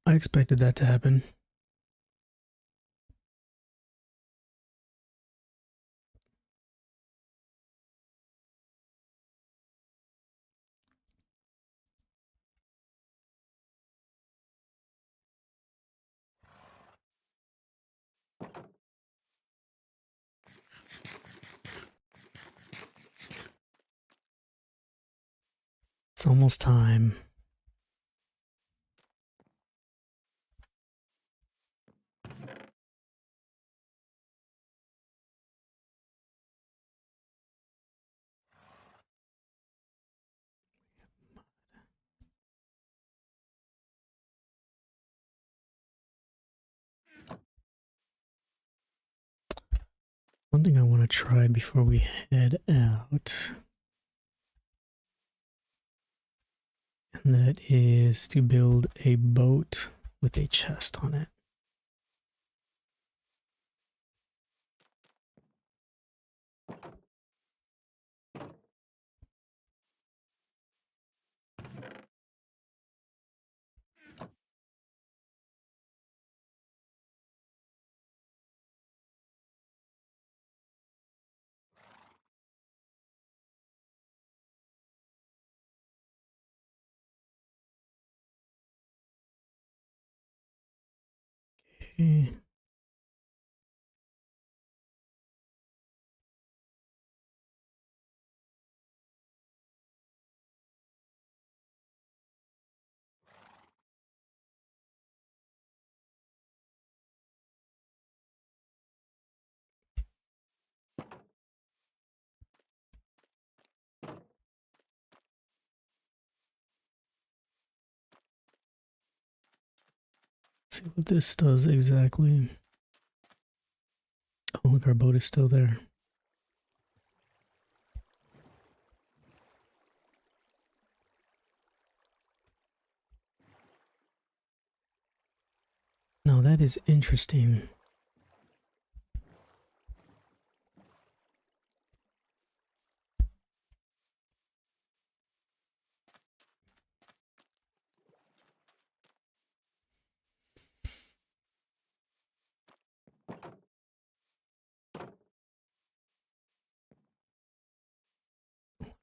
I expected that to happen. It's almost time. One thing I want to try before we head out, and that is to build a boat with a chest on it. Okay. See what this does exactly. Oh, look, our boat is still there. Now that is interesting.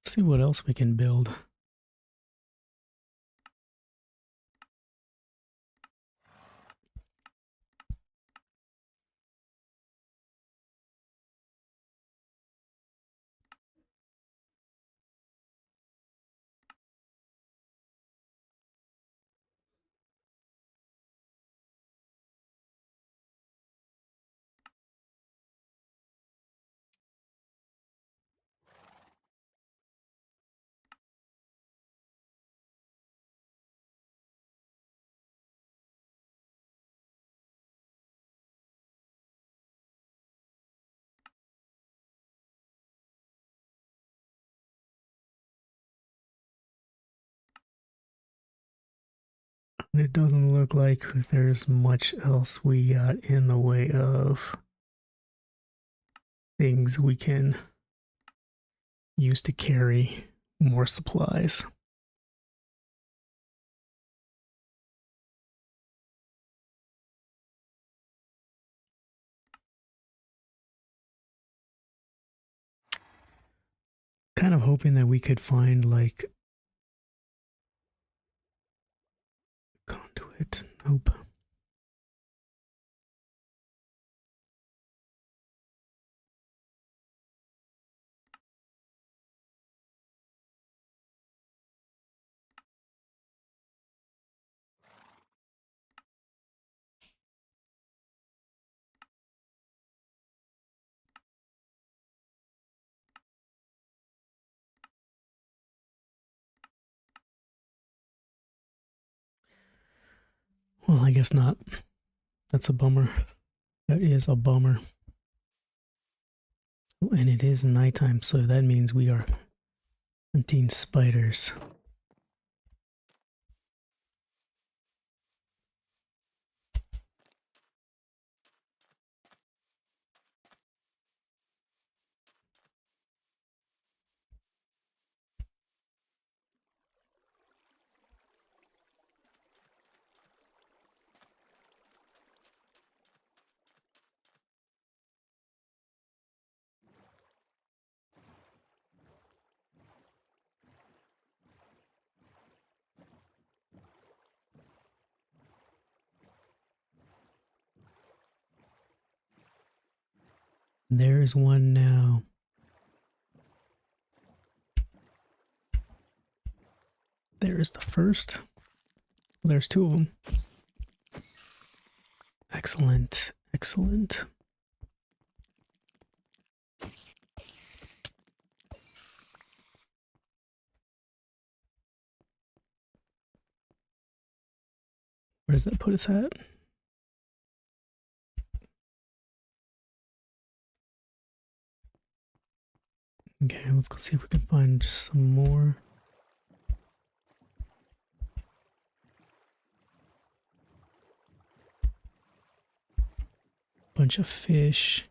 Let's see what else we can build. It doesn't look like there's much else we got in the way of things we can use to carry more supplies. Kind of hoping that we could find like conduit. Nope. Well, I guess not. That's a bummer. That is a bummer. And it is nighttime, so that means we are hunting spiders. There's one now. There's the first. There's two of them. Excellent. Excellent. Where does that put us at? Okay, let's go see if we can find some more. Bunch of fish.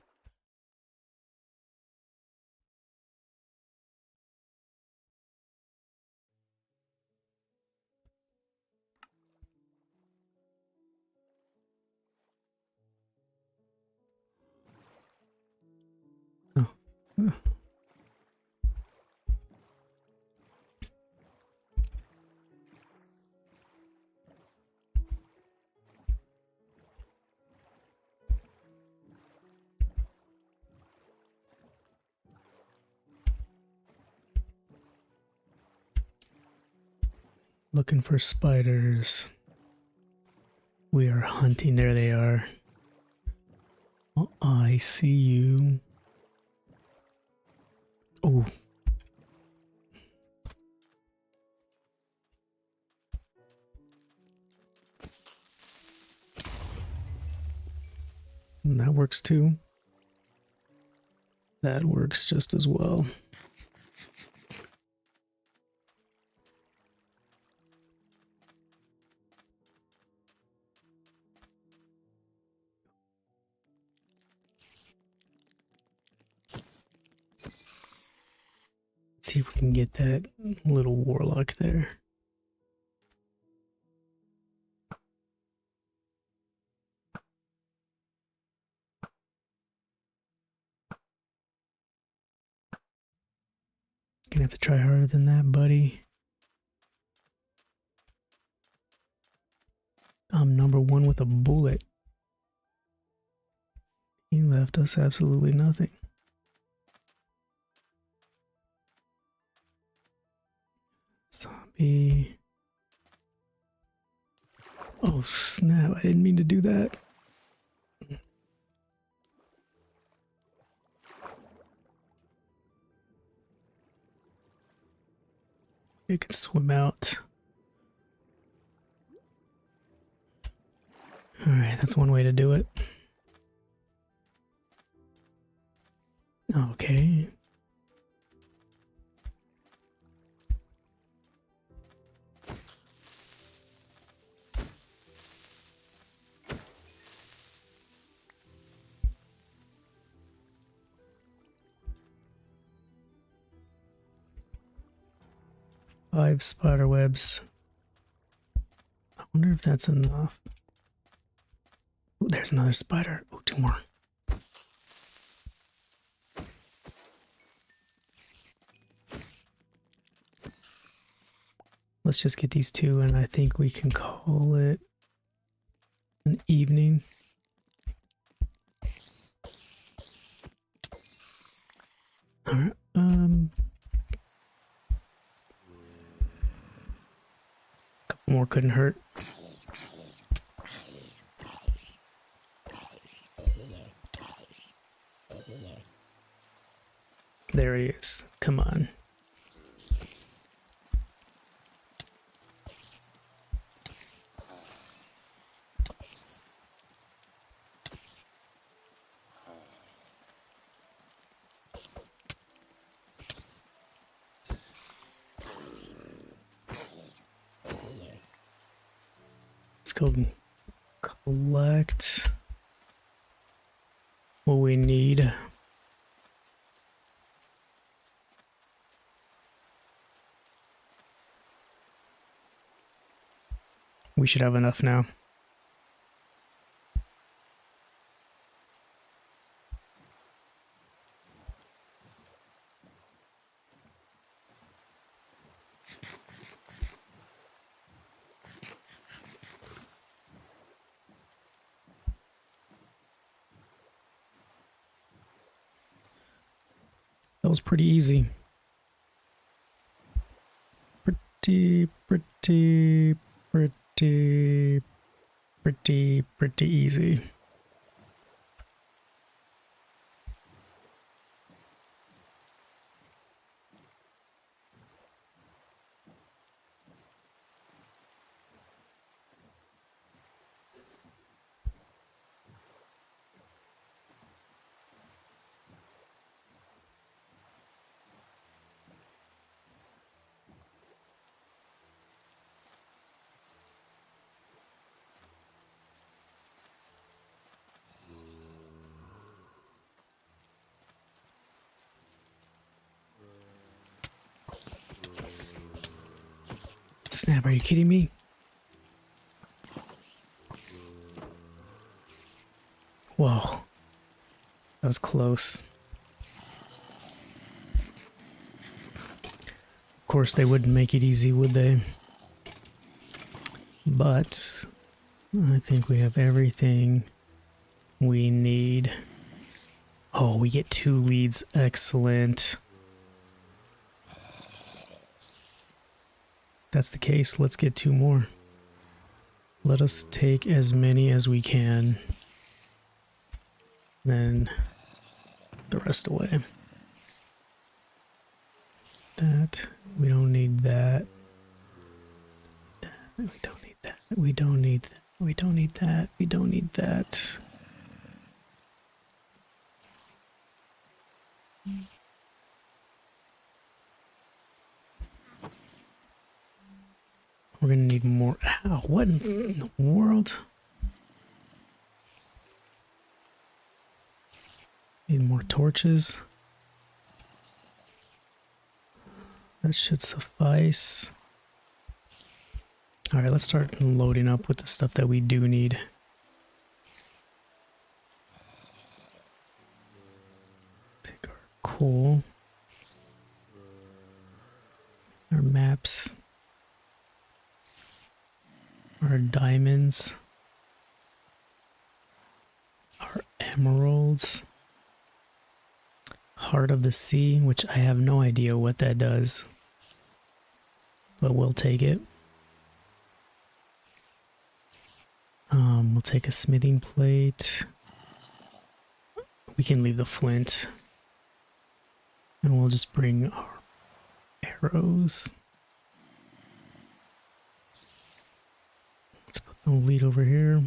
Oh. Looking for spiders. We are hunting. There they are. Oh, I see you. Oh. And that works too. That works just as well. Let's see if we can get that little warlock there. Gonna have to try harder than that, buddy. I'm number one with a bullet. He left us absolutely nothing. Zombie. Oh snap, I didn't mean to do that. It can swim out. Alright, that's one way to do it. Okay. Five spider webs. I wonder if that's enough. Oh, there's another spider. Oh, two more. Let's just get these two, and I think we can call it an evening. Alright, couple more couldn't hurt. There he is. Come on. Let's go collect what we need. We should have enough now. That was pretty easy. Pretty easy. Snap, are you kidding me? Whoa. That was close. Of course, they wouldn't make it easy, would they? But I think we have everything we need. Oh, we get 2 leads. Excellent. If that's the case, let's get 2 more. Let us take as many as we can. Then the rest away. That. We don't need that. We don't need that. We don't need that. We don't need that. We don't need that. We're gonna need more. Ow, what in the world? Need more torches. That should suffice. Alright, let's start loading up with the stuff that we do need. Take our coal. Our maps. Our diamonds. Our emeralds. Heart of the Sea, which I have no idea what that does. But we'll take it. We'll take a smithing plate. We can leave the flint. And we'll just bring our arrows. Let's put the lead over here.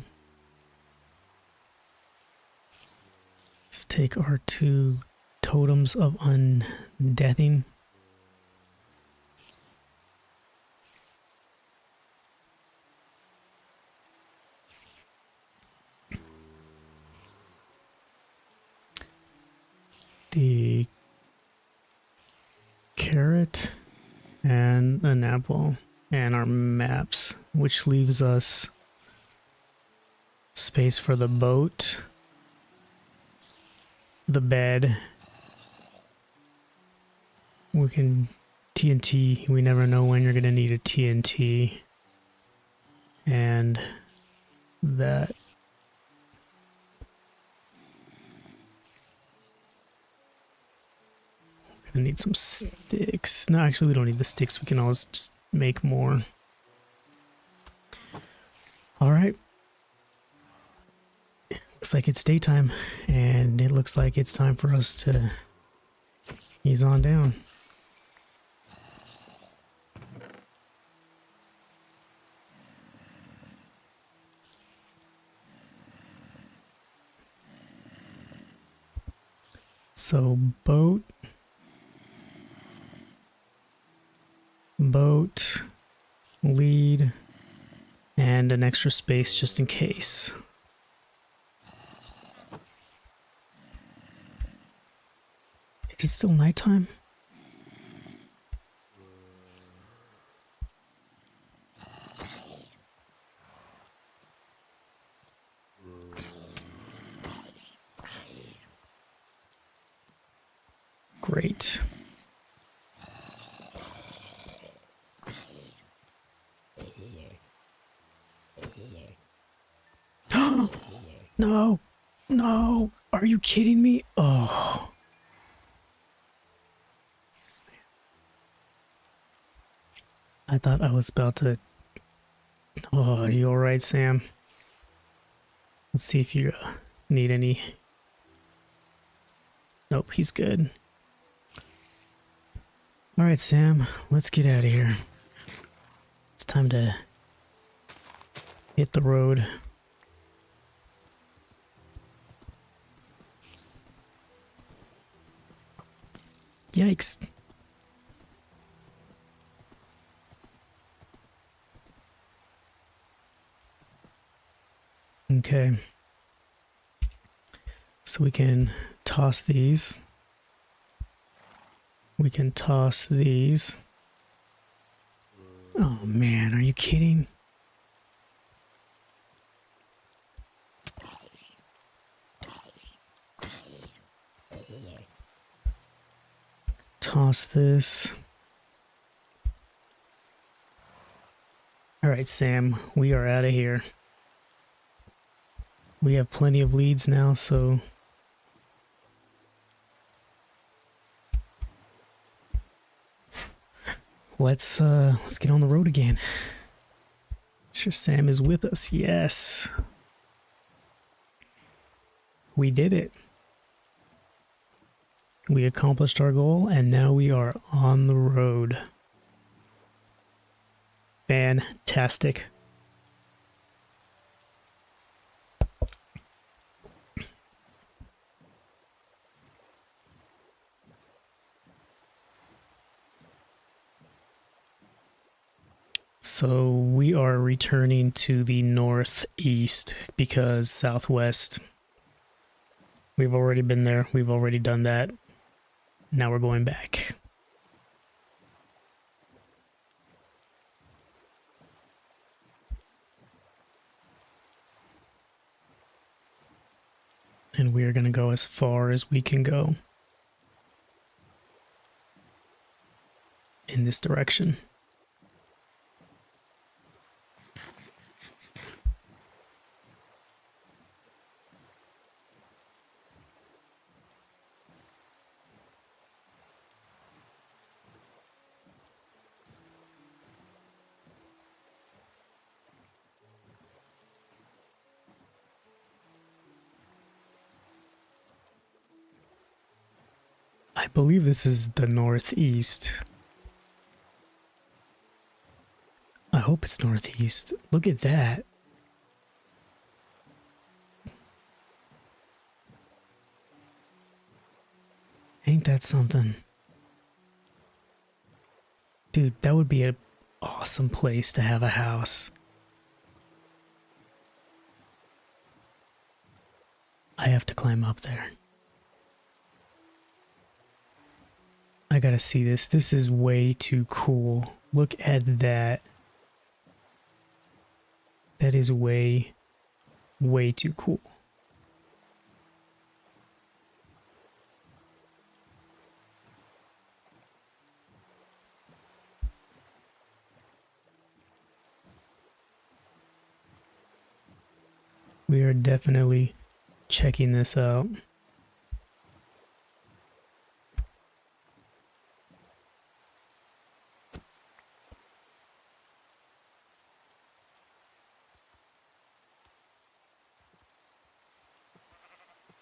Let's take our 2 totems of undeathing. The carrot and an apple and our maps, which leaves us space for the boat, the bed. We can TNT. We never know when you're gonna need a TNT. And that. We're gonna need some sticks. No, actually we don't need the sticks. We can always just make more. Alright. Looks like it's daytime. And it looks like it's time for us to ease on down. So boat, lead, and an extra space just in case. Is it still nighttime? Great. No, no, are you kidding me? Oh. I thought I was about to... Oh, you alright, Sam? Let's see if you need any... Nope, he's good. Alright, Sam, let's get out of here. It's time to hit the road. Yikes. Okay. So we can toss these. We can toss these. Oh man, are you kidding? Toss this. Alright, Sam, we are out of here. We have plenty of leads now, so... Let's get on the road again. Sure, Sam is with us. Yes. We did it. We accomplished our goal, and now we are on the road. Fantastic. So we are returning to the northeast because southwest, we've already been there. We've already done that. Now we're going back. And we are going to go as far as we can go in this direction. I believe this is the northeast. I hope it's northeast. Look at that. Ain't that something? Dude, that would be an awesome place to have a house. I have to climb up there. I gotta see this. This is way too cool. Look at that. That is way, way too cool. We are definitely checking this out.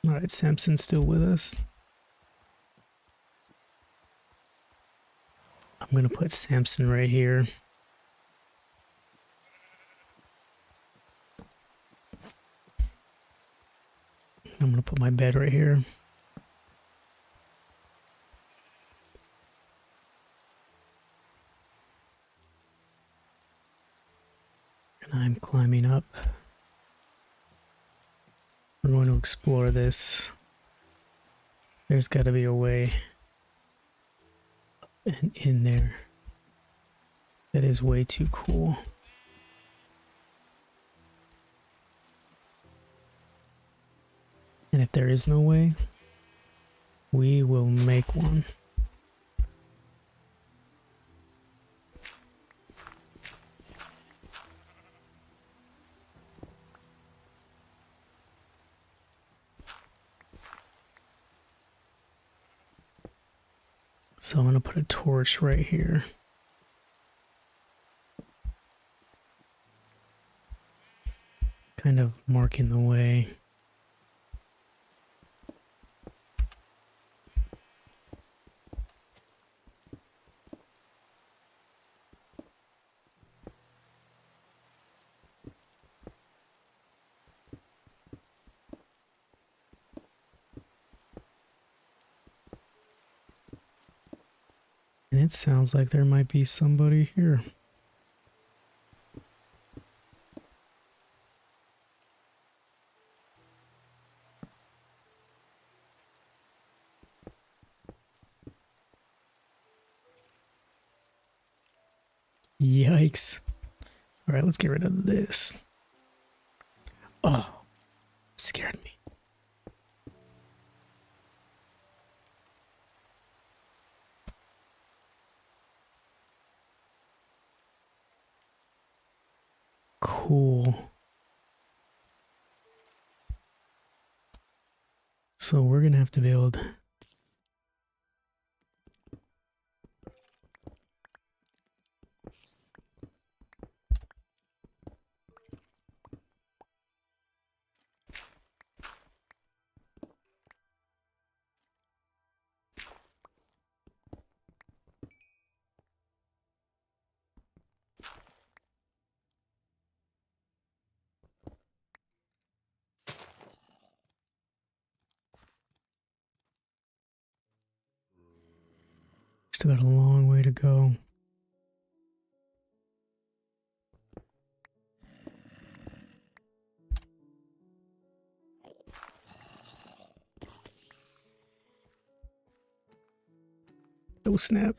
All right, Samson's still with us. I'm gonna put Samson right here. I'm gonna put my bed right here. And I'm climbing up. We're going to explore this. There's got to be a way and in there. That is way too cool. And if there is no way, we will make one. So I'm going to put a torch right here. kind of marking the way. And it sounds like there might be somebody here. Yikes. All right, let's get rid of this. Oh, it scared me. Cool. So we're gonna have to build still got a long way to go. Oh snap.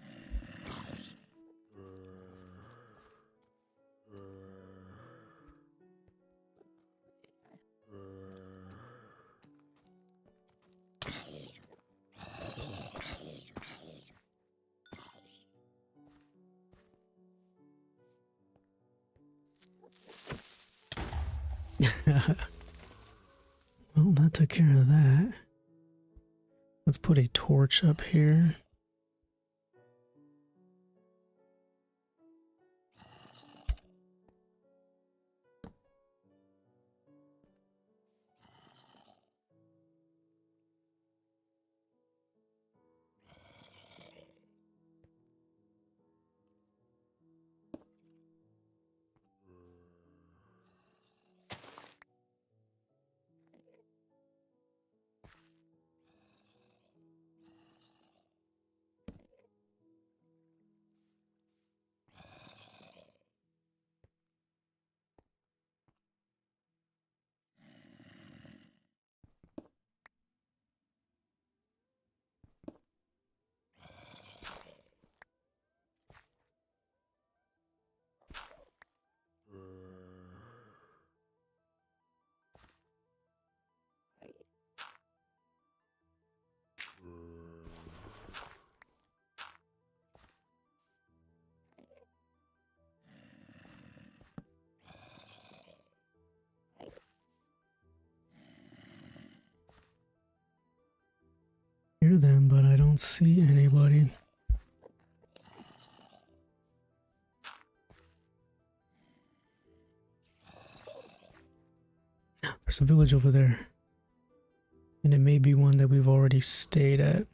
Well, that took care of that. Let's put a torch up here. Hear them, but I don't see anybody. There's a village over there. And it may be one that we've already stayed at.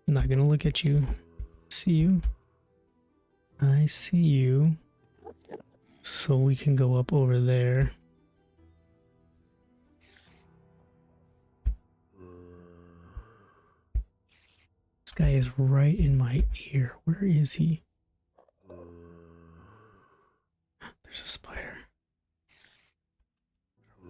I'm not gonna look at you. See you. I see you. So we can go up over there. This guy is right in my ear. Where is he? There's a spider. I'm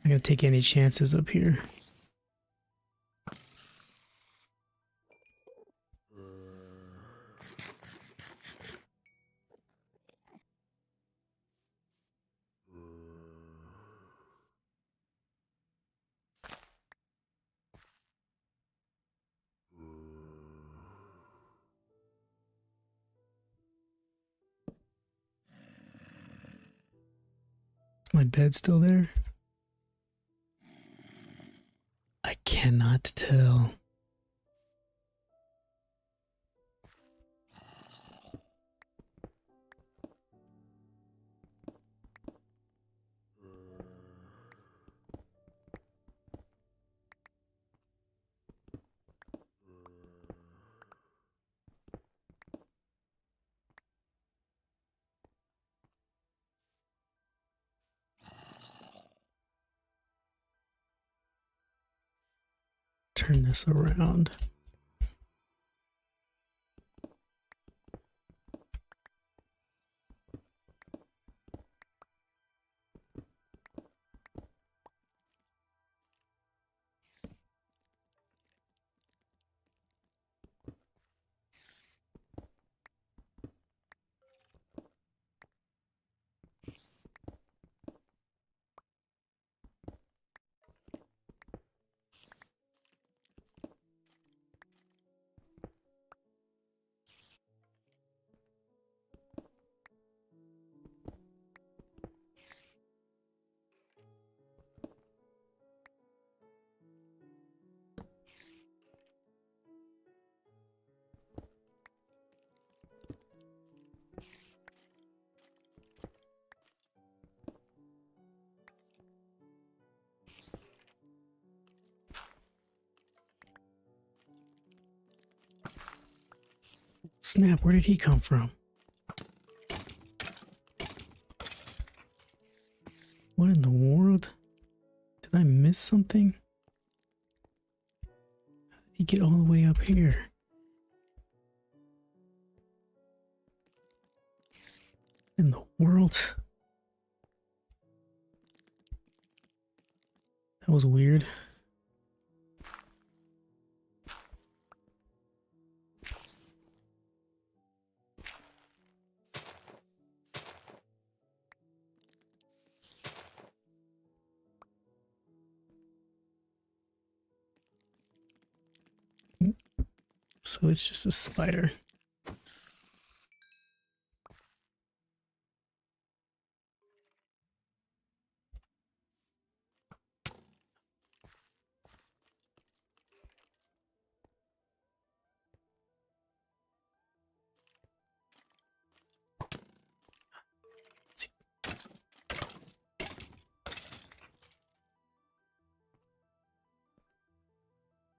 not gonna take any chances up here. Is my bed still there? I cannot tell. turn this around. Snap, where did he come from? What in the world? Did I miss something? How did he get all the way up here? In the world? That was weird. So it's just a spider.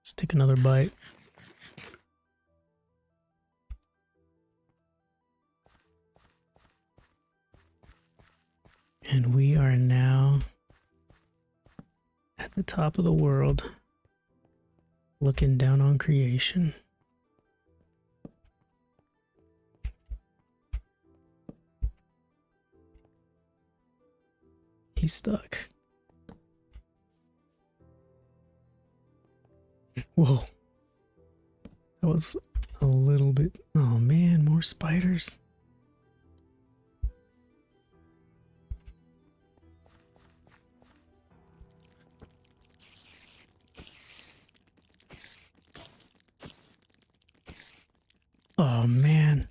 Let's take another bite. And we are now at the top of the world, looking down on creation. He's stuck. Whoa. That was a little bit... Oh man, more spiders. Oh man.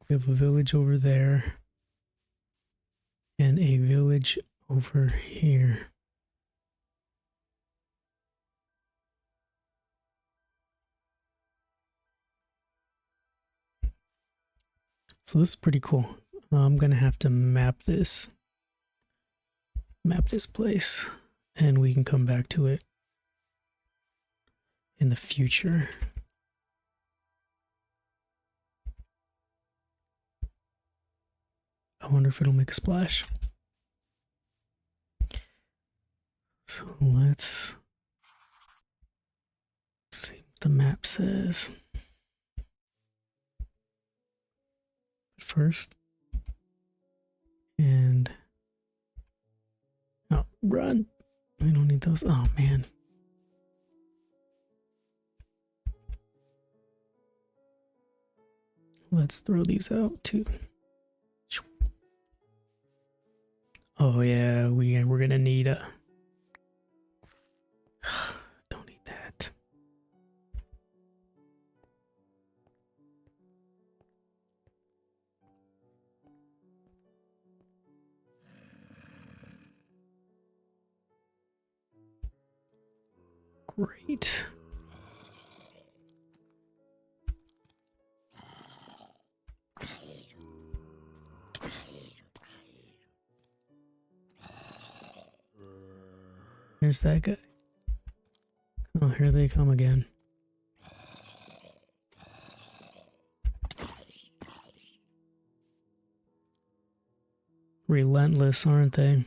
We have a village over there and a village over here. So this is pretty cool. I'm gonna have to map this place, and we can come back to it in the future. I wonder if it'll make a splash. So let's see what the map says. First, and oh, run. We don't need those. Oh man. Let's throw these out too. Oh yeah, we're gonna need a. Don't need that. Great. Here's that guy. Oh, here they come again. Relentless, aren't they?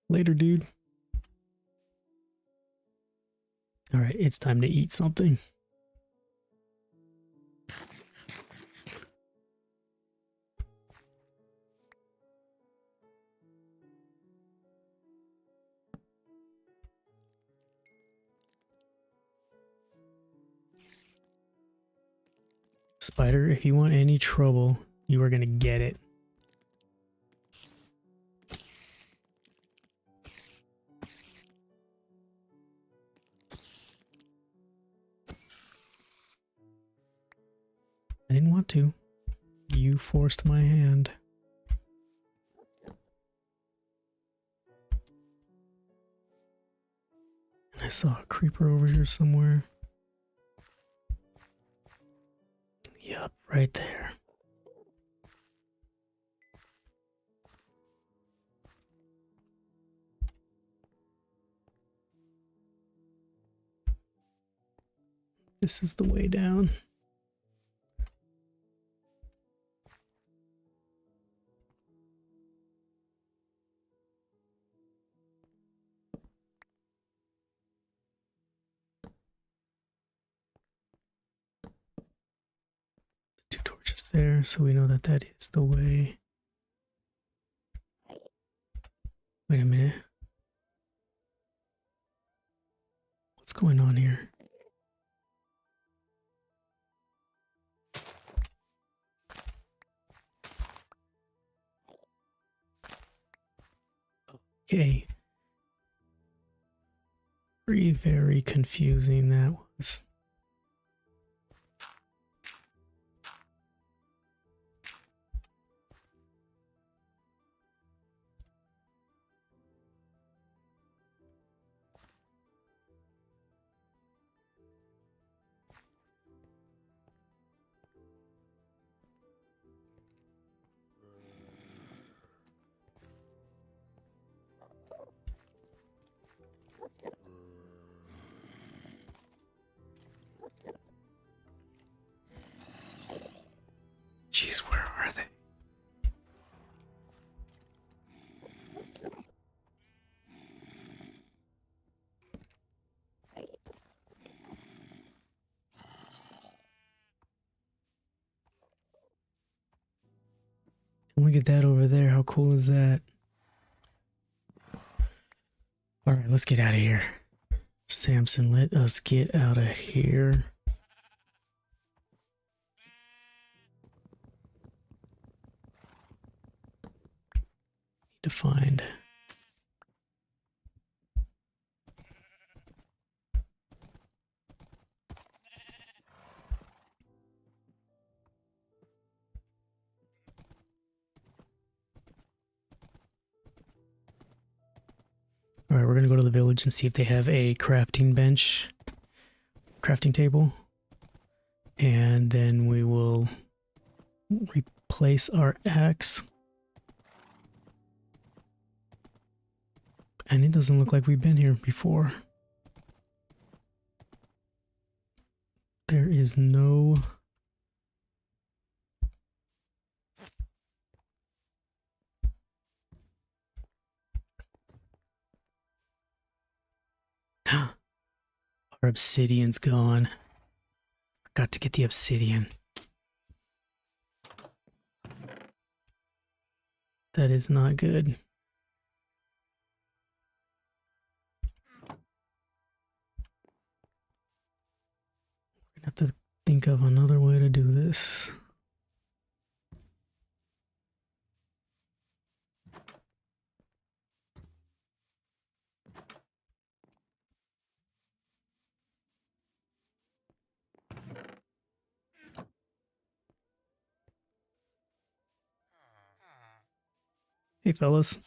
Later, dude. All right, it's time to eat something. Spider, if you want any trouble, you are gonna get it. I didn't want to. You forced my hand. I saw a creeper over here somewhere. Yup, right there. This is the way down. Two torches there, so we know that that is the way. Wait a minute. What's going on here? Okay. Very confusing that was. Jeez, where are they? Look at that over there. How cool is that? All right, let's get out of here. Samson, let us get out of here. To find. All right, we're gonna go to the village and see if they have a crafting bench, crafting table, and then we will replace our axe. And it doesn't look like we've been here before. There is no... Our obsidian's gone. Forgot to get the obsidian. That is not good. We're gonna have to think of another way to do this. Hey fellas,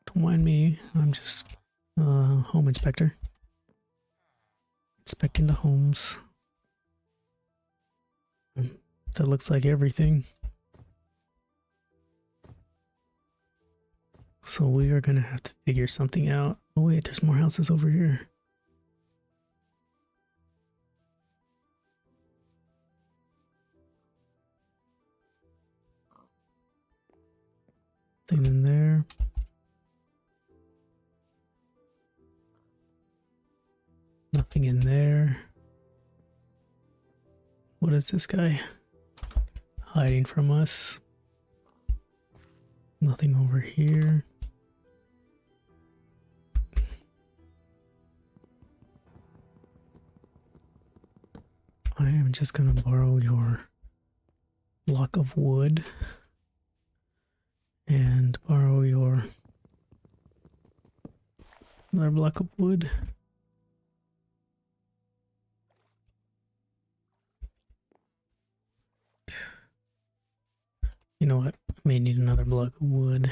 don't mind me. I'm just home inspector. Inspecting the homes. That looks like everything. So we are gonna have to figure something out. Oh wait, there's more houses over here. Nothing in there. Nothing in there. What is this guy hiding from us? Nothing over here. I am just gonna borrow your block of wood and borrow your another block of wood. You know what? I may need another block of wood.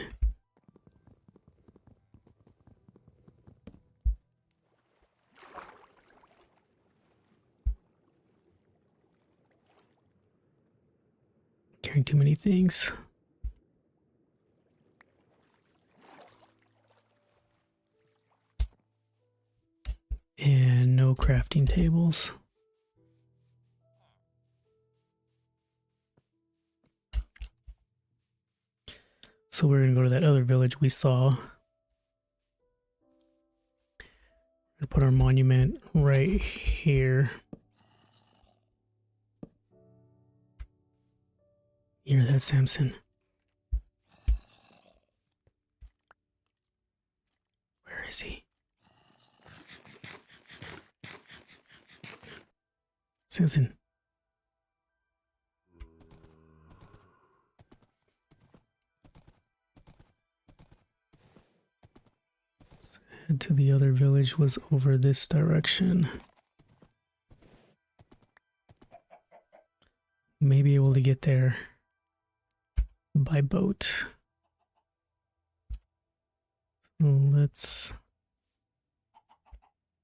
Carrying too many things. And no crafting tables. So we're gonna go to that other village we saw. We're gonna put our monument right here. You hear that, Samson? Where is he? Samson. Head to the other village was over this direction. Maybe able to get there by boat. So let's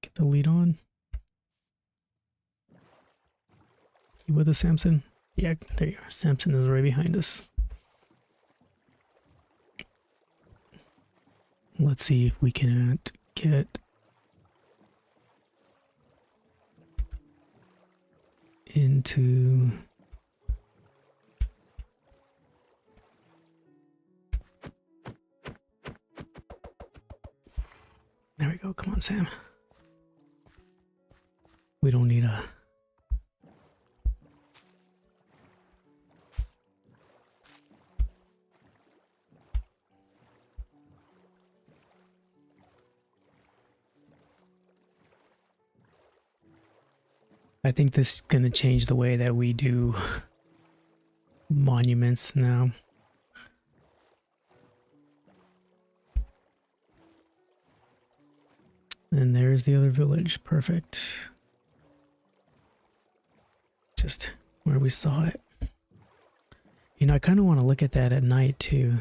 get the lead on. You with us, Samson? Yeah, there you are. Samson is right behind us. Let's see if we can get into there we go. Come on, Sam. We don't need a I think this is going to change the way that we do monuments now. And there's the other village. Perfect. Just where we saw it. You know, I kind of want to look at that at night too,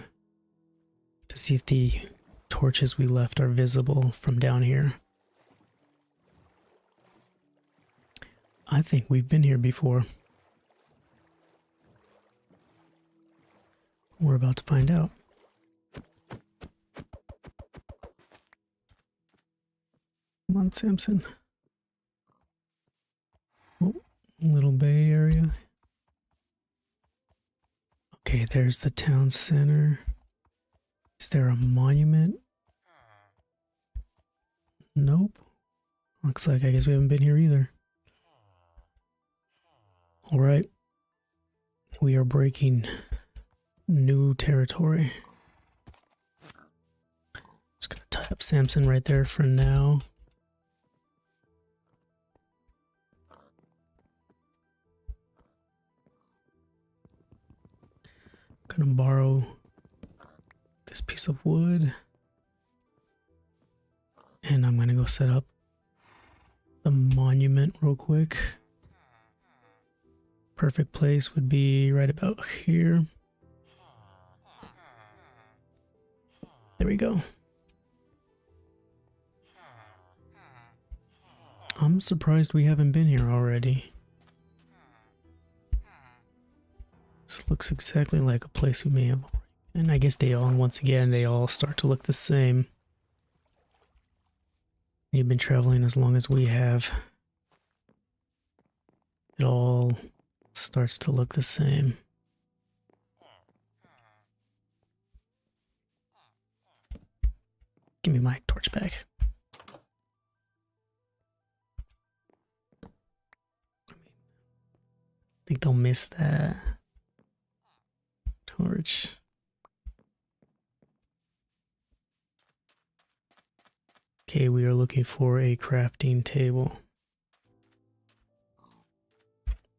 to see if the torches we left are visible from down here. I think we've been here before. We're about to find out. Come on, Samson. Oh, little bay area. Okay, there's the town center. Is there a monument? Nope. Looks like I guess we haven't been here either. Alright. We are breaking new territory. Just gonna tie up Samson right there for now. Gonna borrow this piece of wood. And I'm gonna go set up the monument real quick. Perfect place would be right about here. There we go. I'm surprised we haven't been here already. This looks exactly like a place we may have. And I guess they all, once again, they all start to look the same. You've been traveling as long as we have. It all starts to look the same. Give me my torch back. I think they'll miss that torch. Okay, we are looking for a crafting table.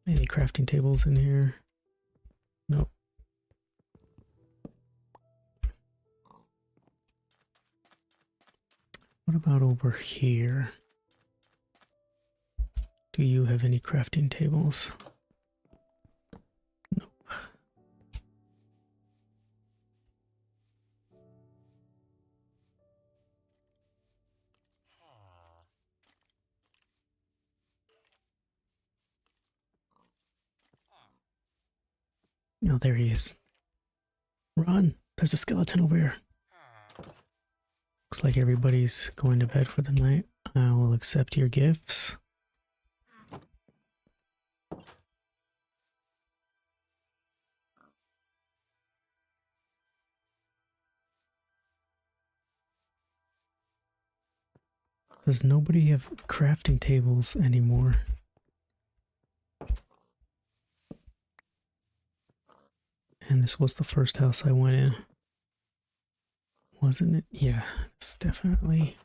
Any crafting tables in here? Nope. What about over here? Do you have any crafting tables? Nope. Oh, there he is. Run! There's a skeleton over here. Looks like everybody's going to bed for the night. I will accept your gifts. Does nobody have crafting tables anymore? And this was the first house I went in. Wasn't it? Yeah, it's definitely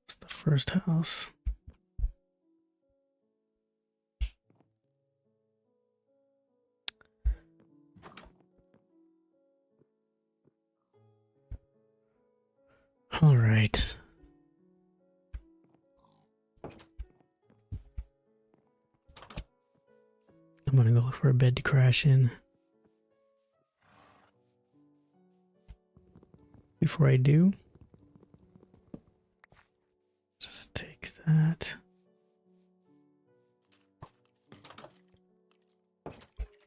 it's the first house. All right. I'm gonna go look for a bed to crash in. Before I do, just take that.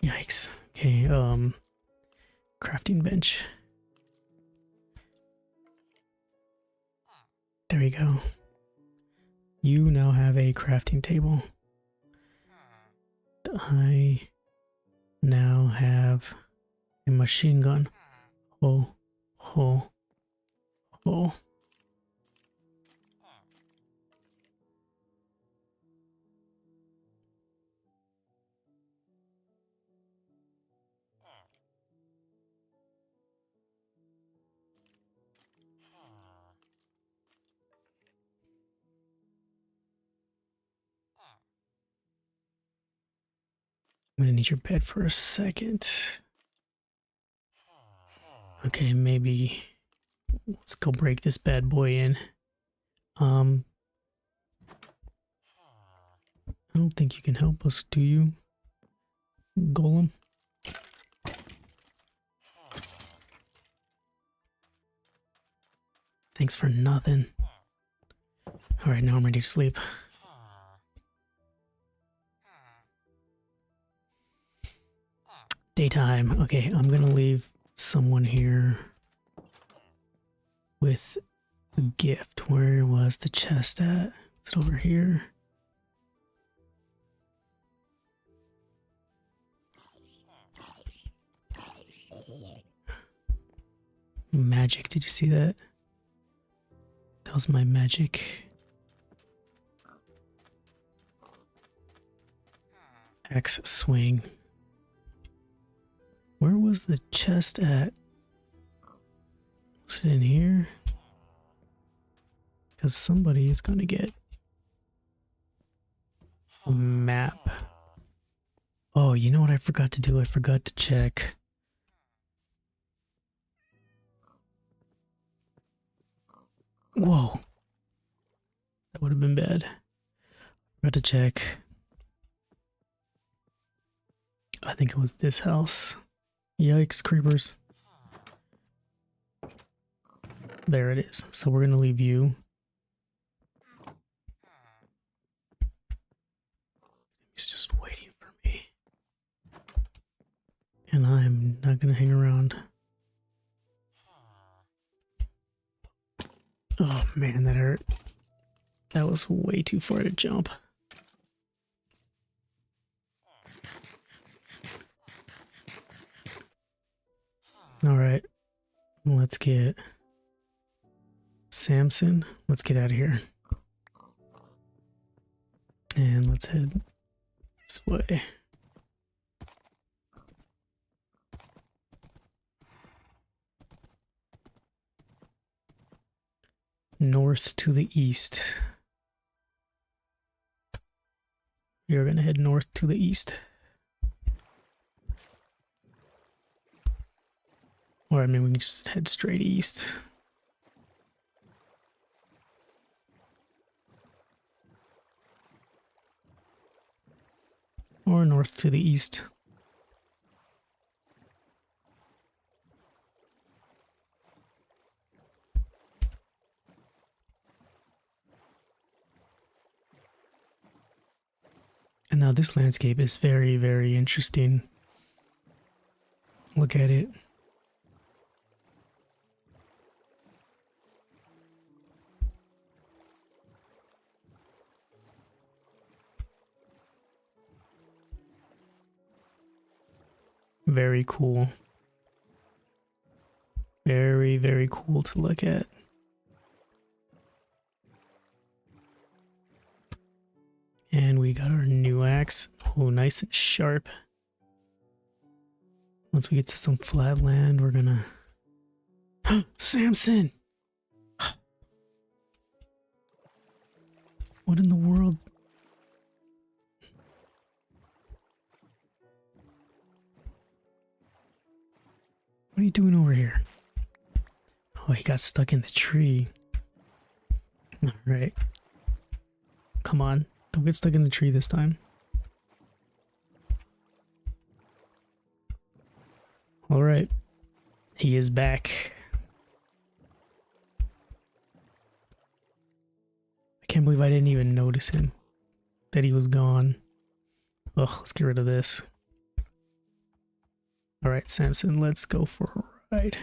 Yikes. Okay, crafting bench. There we go. You now have a crafting table. I now have a machine gun. Oh, oh, oh. I'm gonna need your bed for a second. Okay, maybe let's go break this bad boy in. I don't think you can help us, do you, Golem? Thanks for nothing. Alright, now I'm ready to sleep. Daytime. Okay, I'm gonna leave someone here with a gift. Where was the chest at? Is it over here? Magic, did you see that? That was my magic Axe swing. Where was the chest at? Was it in here? Because somebody is gonna get a map. Oh, you know what I forgot to do? I forgot to check. Whoa. That would have been bad. Forgot to check. I think it was this house. Yikes, creepers. There it is. So we're gonna leave you. He's just waiting for me. And I'm not gonna hang around. Oh man, that hurt. That was way too far to jump. Alright. Let's get Samson. Let's get out of here. And let's head this way. North to the east. We are going to head north to the east. Or I mean, we can just head straight east. Or north to the east. And now this landscape is very, very interesting. Look at it. Very cool. Very, very cool to look at. And we got our new axe. Oh, nice and sharp. Once we get to some flat land, we're gonna... Samson! What in the world? What are you doing over here? Oh, he got stuck in the tree. Alright. Come on. Don't get stuck in the tree this time. Alright. He is back. I can't believe I didn't even notice him. That he was gone. Ugh, let's get rid of this. Alright, Samson, let's go for a ride.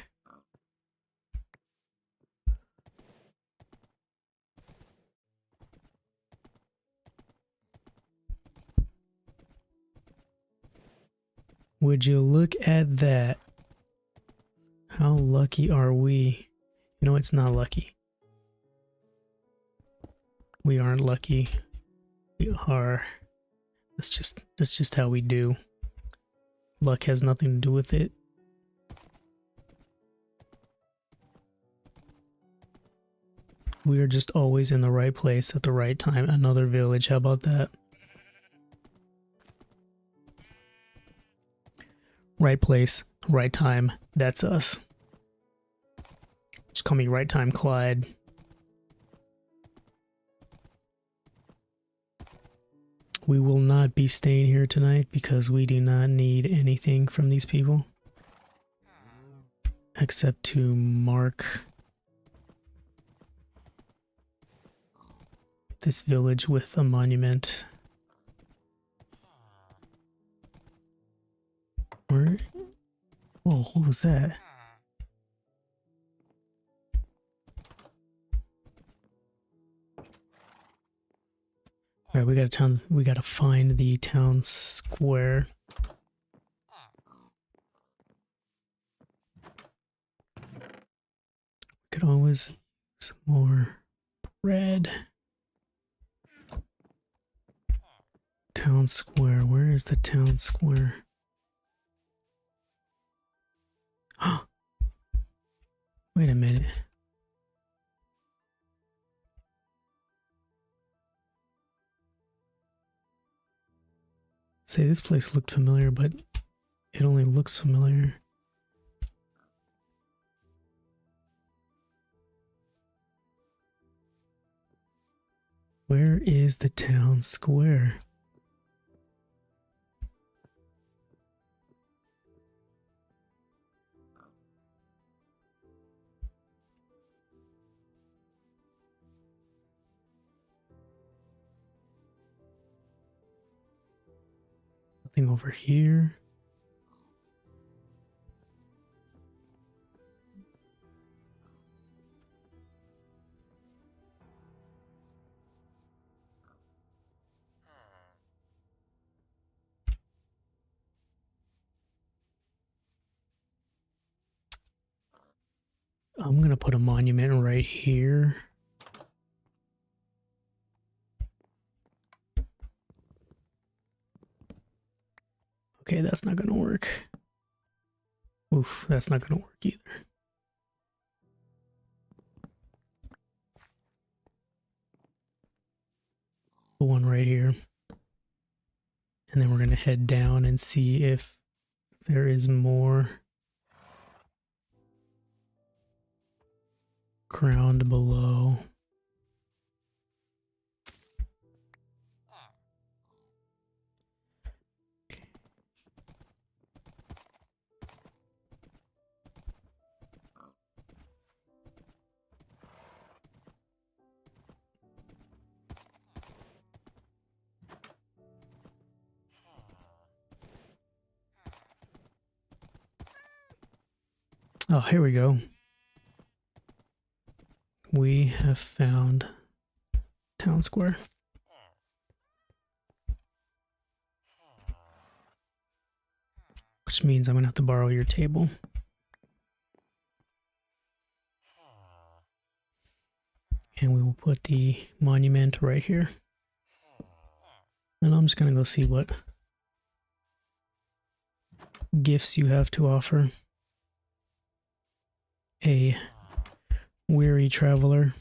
Would you look at that? How lucky are we? You know, it's not lucky. We aren't lucky. We are. That's just how we do. Luck has nothing to do with it. We are just always in the right place at the right time. Another village, how about that? Right place, right time. That's us. Just call me Right Time Clyde. We will not be staying here tonight because we do not need anything from these people. Except to mark this village with a monument. Where? Whoa, what was that? Alright, we gotta find the town square. Could always use some more bread. town square? Where is the town square? Wait a minute. Say this place looked familiar, but it only looks familiar. Where is the town square? Nothing over here. I'm gonna put a monument right here. Okay, that's not gonna work. Oof, that's not gonna work either. The one right here. And then we're gonna head down and see if there is more ground below. Oh, here we go. We have found town square. Which means I'm gonna have to borrow your table. And we will put the monument right here. And I'm just gonna go see what gifts you have to offer. A weary traveler.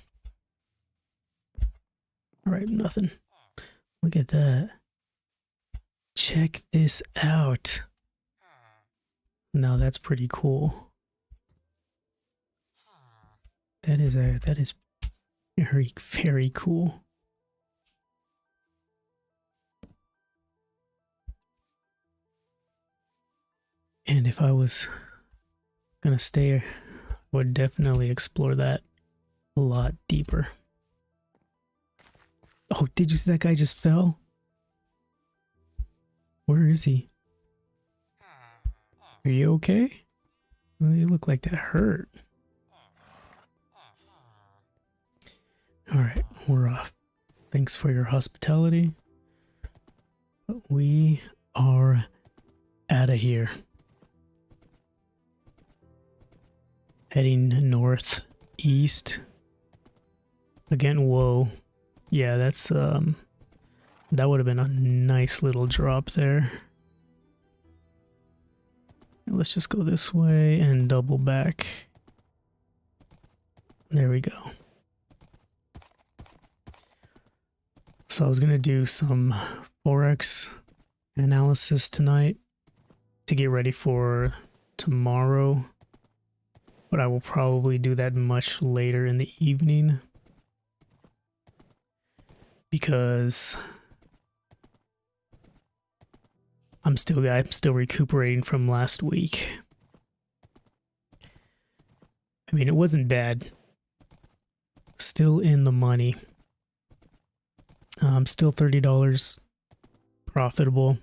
Alright, nothing. Look at that. Check this out. Now that's pretty cool. That is very, very cool. And if I was gonna stay, I would definitely explore that a lot deeper. Oh, did you see that guy just fell? Where is he? Are you okay? Well, you look like that hurt. Alright, we're off. Thanks for your hospitality. But we are out of here. Heading northeast. Again, whoa. Yeah, that's that would have been a nice little drop there. Let's just go this way and double back. There we go. So I was gonna do some Forex analysis tonight to get ready for tomorrow, but I will probably do that much later in the evening because I'm still recuperating from last week. I mean, it wasn't bad. Still in the money. Still $30 profitable.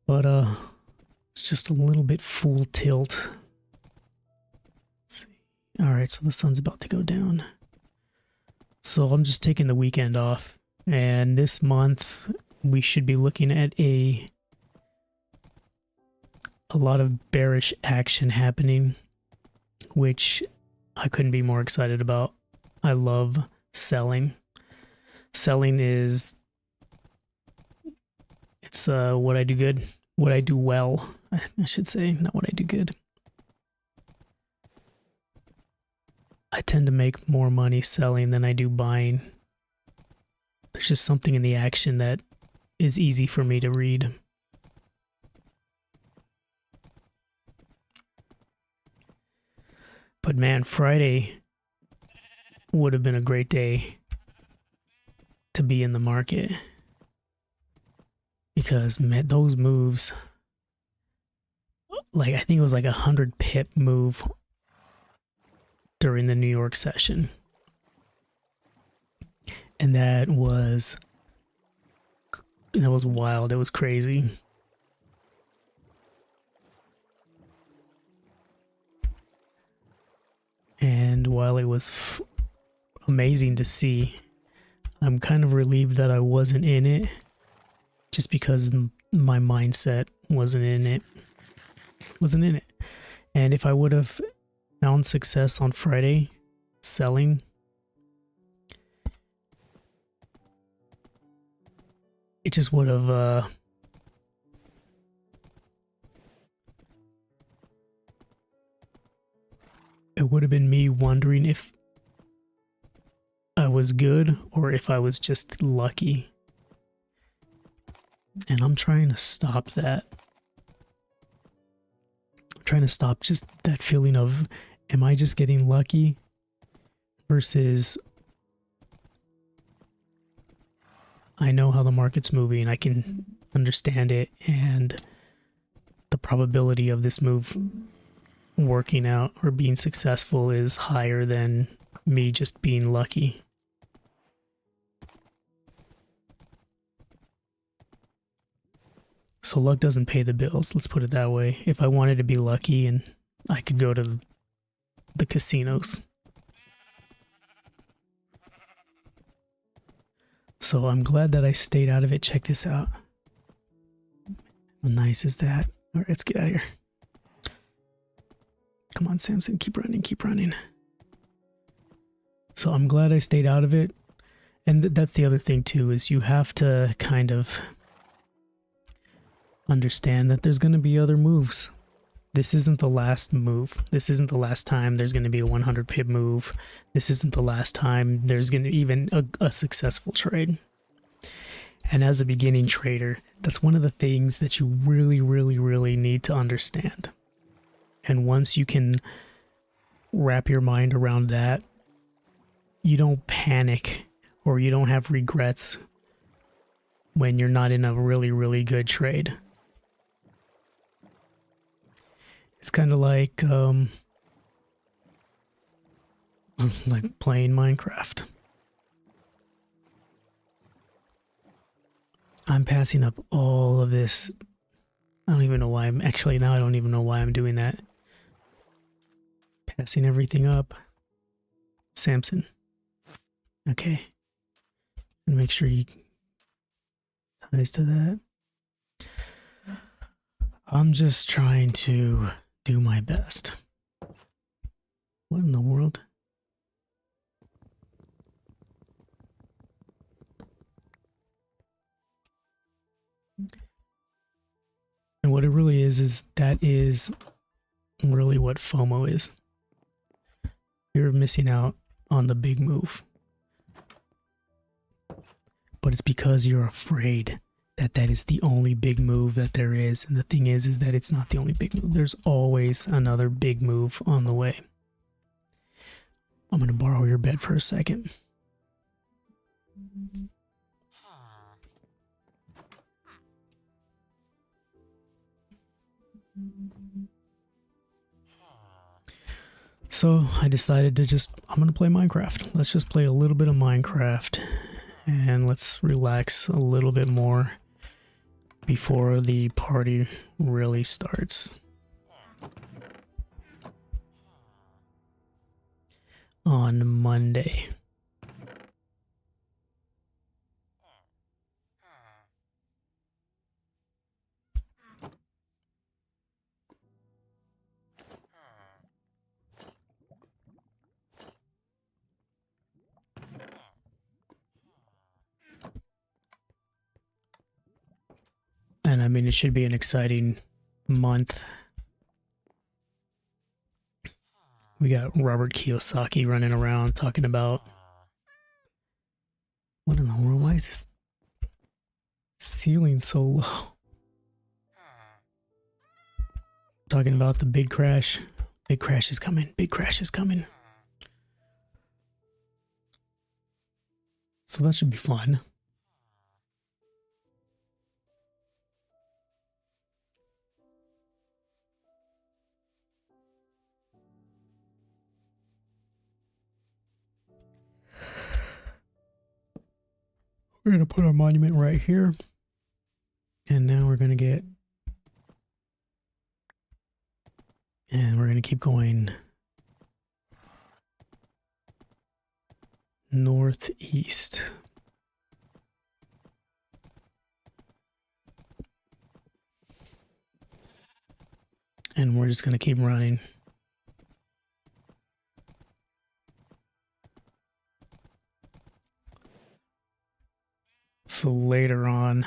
But it's just a little bit full tilt. Let's see. Alright, so the sun's about to go down. So I'm just taking the weekend off. And this month we should be looking at a lot of bearish action happening, which I couldn't be more excited about. I love selling. Selling is It's what I do good, what I do well, I should say, not what I do good. I tend to make more money selling than I do buying. There's just something in the action that is easy for me to read. But man, Friday would have been a great day to be in the market. Because, man, those moves, like, I think it was like 100 pip move during the New York session. And that was wild. It was crazy. And while it was amazing to see, I'm kind of relieved that I wasn't in it, just because my mindset wasn't in it. And if I would have found success on Friday selling, it just would have it would have been me wondering if I was good or if I was just lucky. And I'm trying to stop that. I'm trying to stop just that feeling of, am I just getting lucky versus I know how the market's moving, I can understand it, and the probability of this move working out or being successful is higher than me just being lucky. So luck doesn't pay the bills, let's put it that way. If I wanted to be lucky, and I could go to the casinos. So I'm glad that I stayed out of it. Check this out. How nice is that? All right, let's get out of here. Come on, Samson, keep running, keep running. So I'm glad I stayed out of it. And that's the other thing too, is you have to kind of understand that there's going to be other moves. This isn't the last move. This isn't the last time there's going to be a 100 pip move. This isn't the last time there's going to even a successful trade. And as a beginning trader, that's one of the things that you really, really, really need to understand. And once you can wrap your mind around that, you don't panic or you don't have regrets when you're not in a really, really good trade. It's kind of like playing Minecraft. I'm passing up all of this. I don't even know why I'm actually now I don't even know why I'm doing that. Passing everything up. Samson. Okay. And make sure he ties to that. I'm just trying to do my best. What in the world? And what it really is that is really what FOMO is. You're missing out on the big move. But it's because you're afraid that that is the only big move that there is. And the thing is that it's not the only big move. There's always another big move on the way. I'm going to borrow your bed for a second. So I decided to I'm going to play Minecraft. Let's just play a little bit of Minecraft and let's relax a little bit more before the party really starts. On Monday. I mean, it should be an exciting month. We got Robert Kiyosaki running around talking about, what in the world? Why is this ceiling so low? Talking about the big crash. Big crash is coming. Big crash is coming. So that should be fun. We're going to put our monument right here. And now we're going to get... And we're going to keep going northeast. And we're just going to keep running. So later on,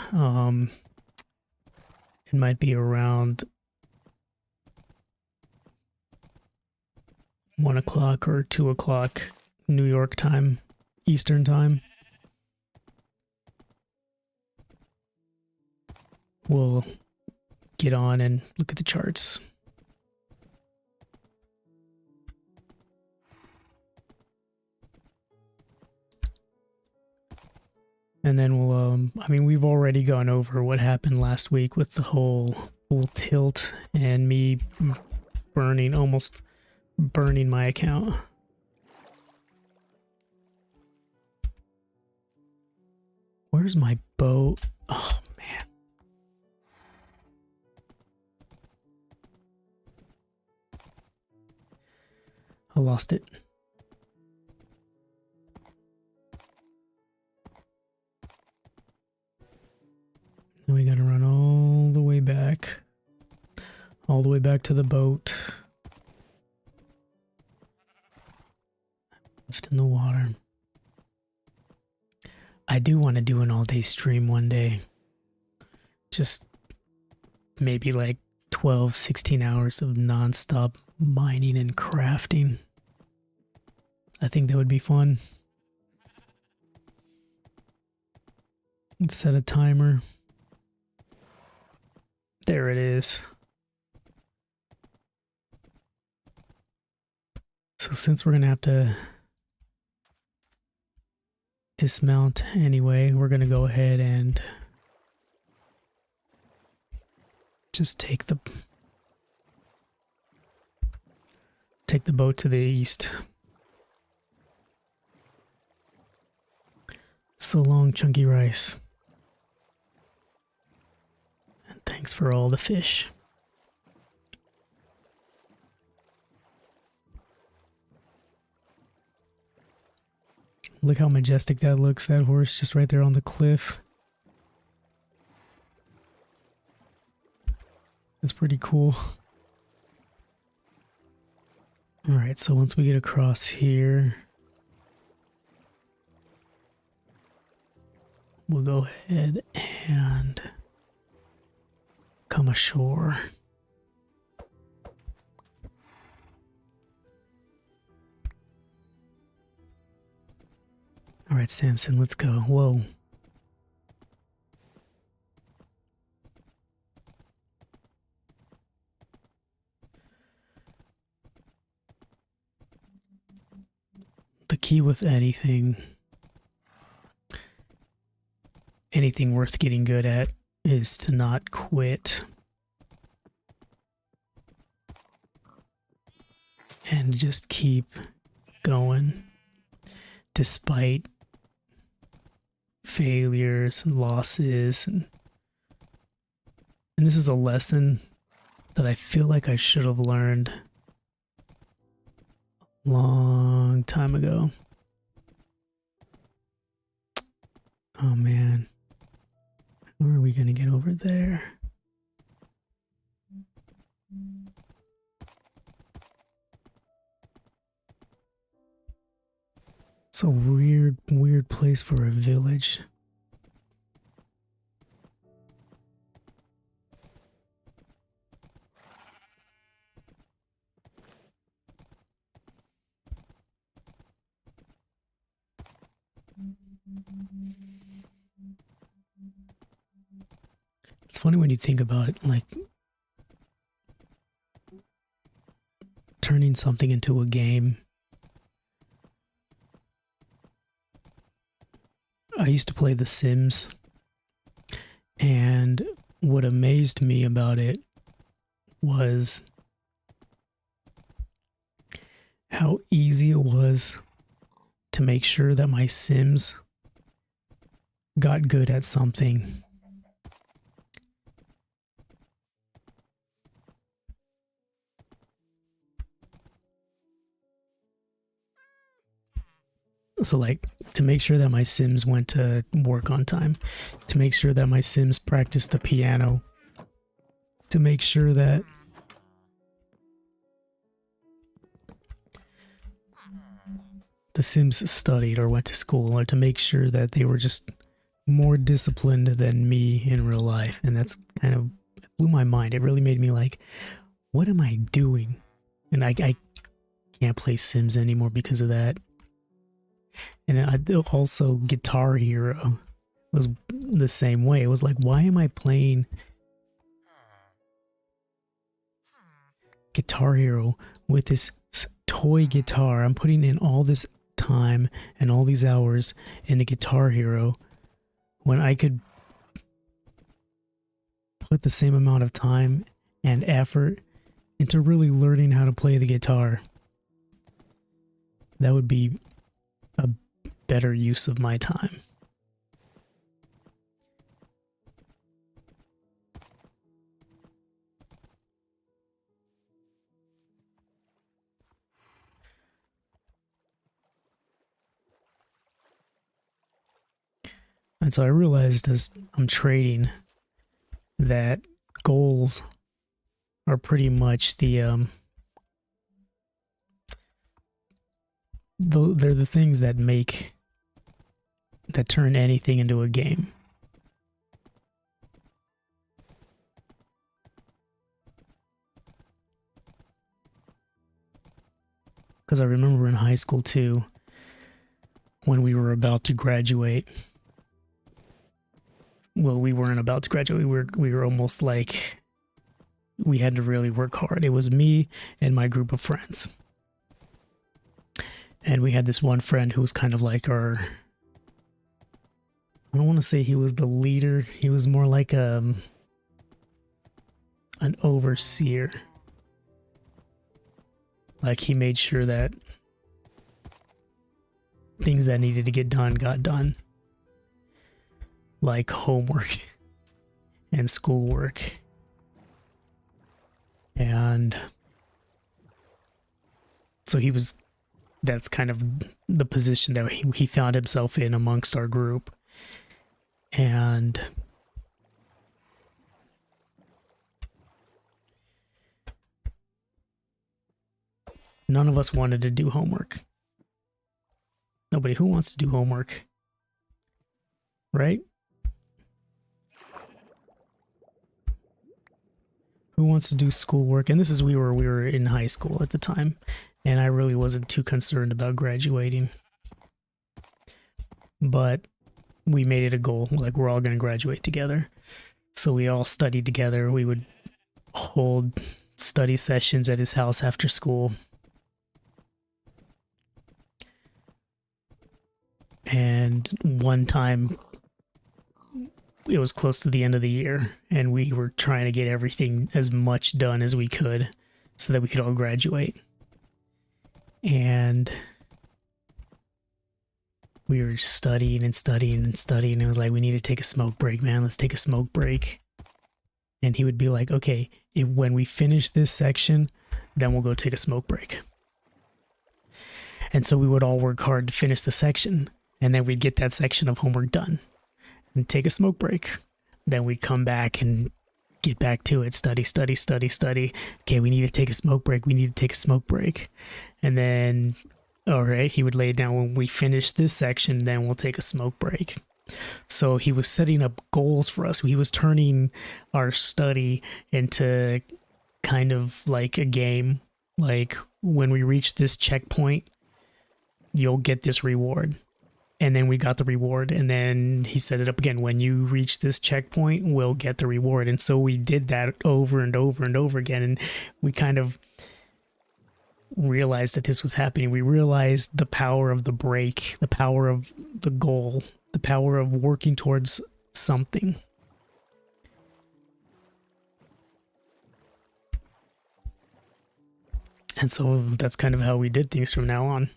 it might be around 1 o'clock or 2 o'clock New York time, Eastern time. We'll get on and look at the charts. And then we'll, I mean, we've already gone over what happened last week with the whole full tilt and me almost burning my account. Where's my boat? Oh, man. I lost it. Now we gotta run all the way back. All the way back to the boat. Left in the water. I do want to do an all-day stream one day. Just maybe like 12, 16 hours of non-stop mining and crafting. I think that would be fun. Let's set a timer. There it is. So since we're gonna have to dismount anyway, we're gonna go ahead and just take the boat to the east. So long, Chunky Rice. And thanks for all the fish. Look how majestic that looks, that horse just right there on the cliff. That's pretty cool. Alright, so once we get across here, we'll go ahead and come ashore. All right, Samson, let's go. Whoa. The key with anything worth getting good at is to not quit. And just keep going despite failures and losses, and this is a lesson that I feel like I should have learned a long time ago. Oh man, how are we gonna get over there? It's a weird place for a village. It's funny when you think about it, like turning something into a game. I used to play The Sims, and what amazed me about it was how easy it was to make sure that my Sims got good at something. So, like, to make sure that my Sims went to work on time, to make sure that my Sims practiced the piano, to make sure that the Sims studied or went to school, or to make sure that they were just more disciplined than me in real life. And that's kind of blew my mind. It really made me like, what am I doing? And I can't play Sims anymore because of that. And also Guitar Hero was the same way. It was like, why am I playing Guitar Hero with this toy guitar? I'm putting in all this time and all these hours into Guitar Hero when I could put the same amount of time and effort into really learning how to play the guitar. That would be a better use of my time. And so I realized as I'm trading that goals are pretty much they're the things that turn anything into a game. Because I remember in high school too, when we were about to graduate. Well, we weren't about to graduate. We were almost like we had to really work hard. It was me and my group of friends. And we had this one friend who was kind of like I don't want to say he was the leader. He was more like an overseer. Like, he made sure that things that needed to get done got done. Like homework and schoolwork. And so that's kind of the position that he found himself in amongst our group. And none of us wanted to do homework. Nobody. Who wants to do homework? Right? Who wants to do schoolwork? And this is we were in high school at the time, and I really wasn't too concerned about graduating. But we made it a goal, like we're all going to graduate together. So we all studied together. We would hold study sessions at his house after school. And one time, it was close to the end of the year, and we were trying to get everything as much done as we could so that we could all graduate. And we were studying and studying and studying. It was like, we need to take a smoke break, man. Let's take a smoke break. And he would be like, okay, when we finish this section, then we'll go take a smoke break. And so we would all work hard to finish the section, and then we'd get that section of homework done and take a smoke break. Then we'd come back and get back to it. Study, study, study, study. Okay, we need to take a smoke break. We need to take a smoke break. And then, all right, he would lay it down. When we finish this section, then we'll take a smoke break. So he was setting up goals for us. He was turning our study into kind of like a game. Like, when we reach this checkpoint, you'll get this reward. and then we got the reward, and then he set it up again. When you reach this checkpoint, we'll get the reward. And so we did that over and over and over again, and we kind of realized that this was happening. We realized the power of the break, the power of the goal, the power of working towards something. And so that's kind of how we did things from now on.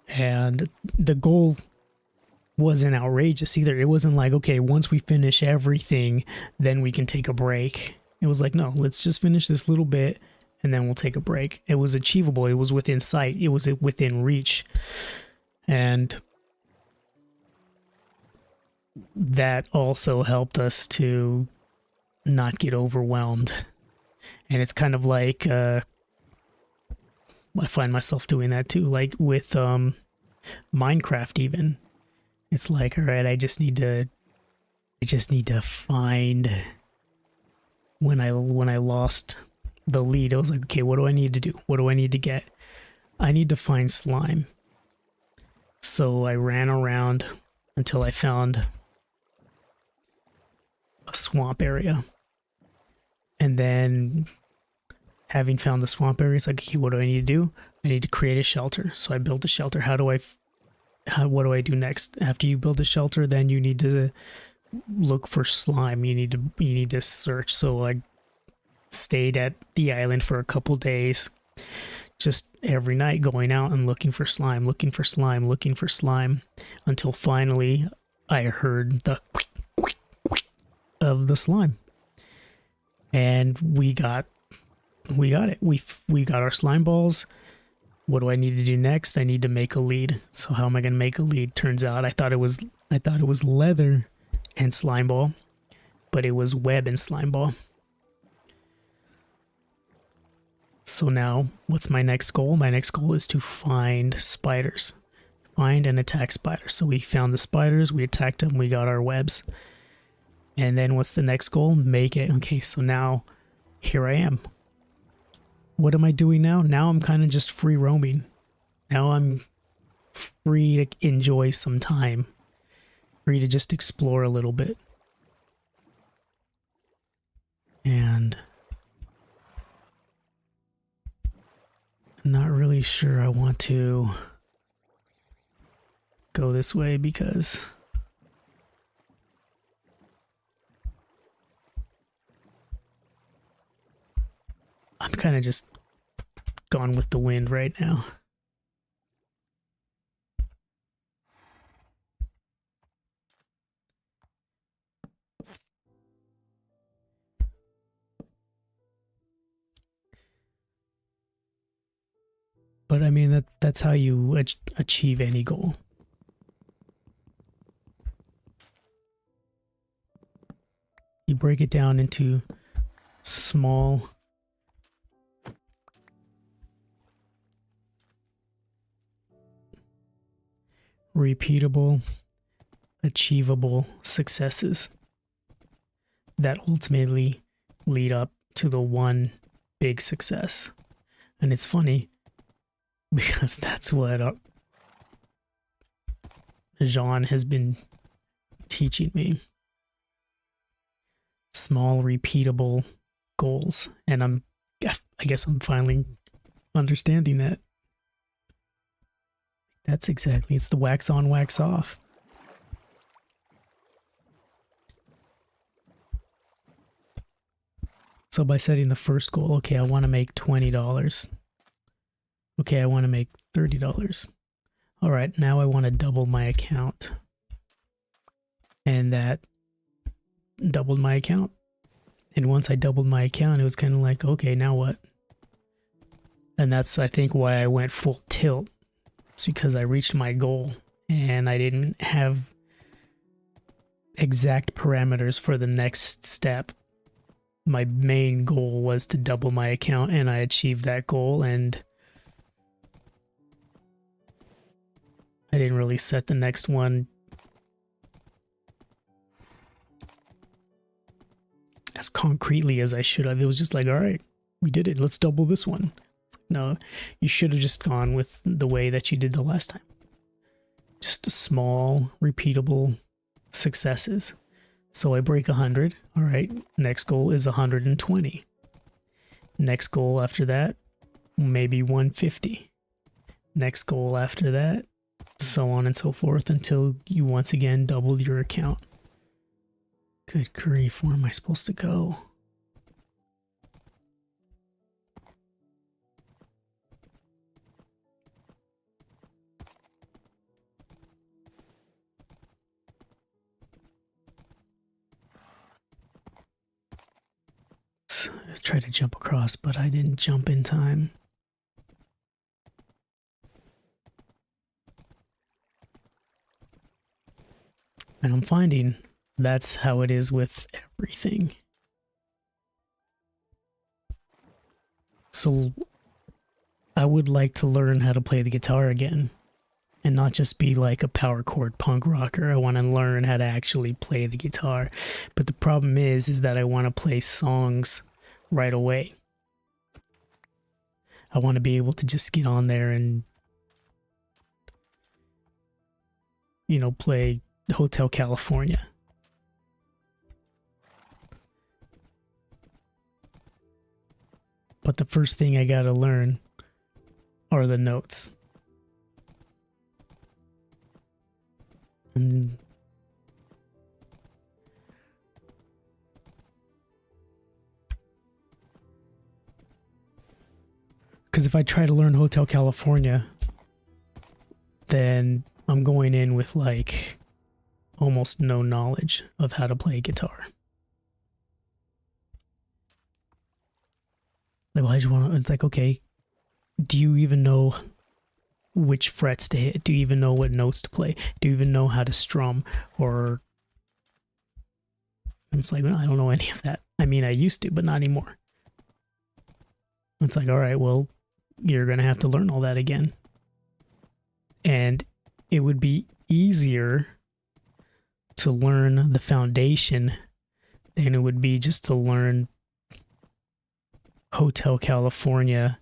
And the goal wasn't outrageous either. It wasn't like, okay, once we finish everything, then we can take a break. It was like, no, let's just finish this little bit and then we'll take a break. It was achievable. It was within sight. It was within reach. And that also helped us to not get overwhelmed. And it's kind of like, I find myself doing that too, like with Minecraft even. It's like, all right, I just need to find when I lost the lead. I was like, okay, what do I need to do? What do I need to get? I need to find slime. So I ran around until I found a swamp area. And then having found the swamp area, it's like, okay, what do I need to do? I need to create a shelter. So I built a shelter. What do I do next? After you build a shelter, then you need to look for slime. You need to search. So I stayed at the island for a couple days, just every night going out and looking for slime, looking for slime, looking for slime, until finally I heard the of the slime. And we got it. We got our slime balls. What do I need to do next? I need to make a lead. So how am I going to make a lead? Turns out I thought it was leather and slime ball, but it was web and slime ball. So now what's my next goal? My next goal is to find spiders. Find and attack spiders. So we found the spiders, we attacked them, we got our webs. And then what's the next goal? Make it. Okay, so now here I am. What am I doing now? Now I'm kind of just free roaming. Now I'm free to enjoy some time. Free to just explore a little bit. And I'm not really sure I want to go this way because I'm kind of just gone with the wind right now. But I mean, that's how you achieve any goal. You break it down into small, repeatable, achievable successes that ultimately lead up to the one big success. And it's funny because that's what Jean has been teaching me. Small, repeatable goals. And I guess I'm finally understanding that. That's exactly, it's the wax on, wax off. So by setting the first goal, okay, I want to make $20. Okay, I want to make $30. All right, now I want to double my account. And that doubled my account. And once I doubled my account, it was kind of like, okay, now what? And that's, I think, why I went full tilt. It's because I reached my goal and I didn't have exact parameters for the next step. My main goal was to double my account, and I achieved that goal, and I didn't really set the next one as concretely as I should have. It was just like, all right, we did it. Let's double this one. No, you should have just gone with the way that you did the last time. Just small, repeatable successes. So I break 100. All right, next goal is 120. Next goal after that, maybe 150. Next goal after that, so on and so forth until you once again double your account. Good grief, where am I supposed to go? I tried to jump across, but I didn't jump in time. And I'm finding that's how it is with everything. So I would like to learn how to play the guitar again and not just be like a power chord punk rocker. I want to learn how to actually play the guitar. But the problem is that I want to play songs right away. I want to be able to just get on there and, you know, play Hotel California. But the first thing I gotta learn are the notes. And because if I try to learn Hotel California, then I'm going in with like almost no knowledge of how to play guitar. Like, well, I just want to, it's like, okay, do you even know which frets to hit? Do you even know what notes to play? Do you even know how to strum? Or it's like, I don't know any of that. I mean, I used to, but not anymore. It's like, all right, well, you're going to have to learn all that again. And it would be easier to learn the foundation than it would be just to learn Hotel California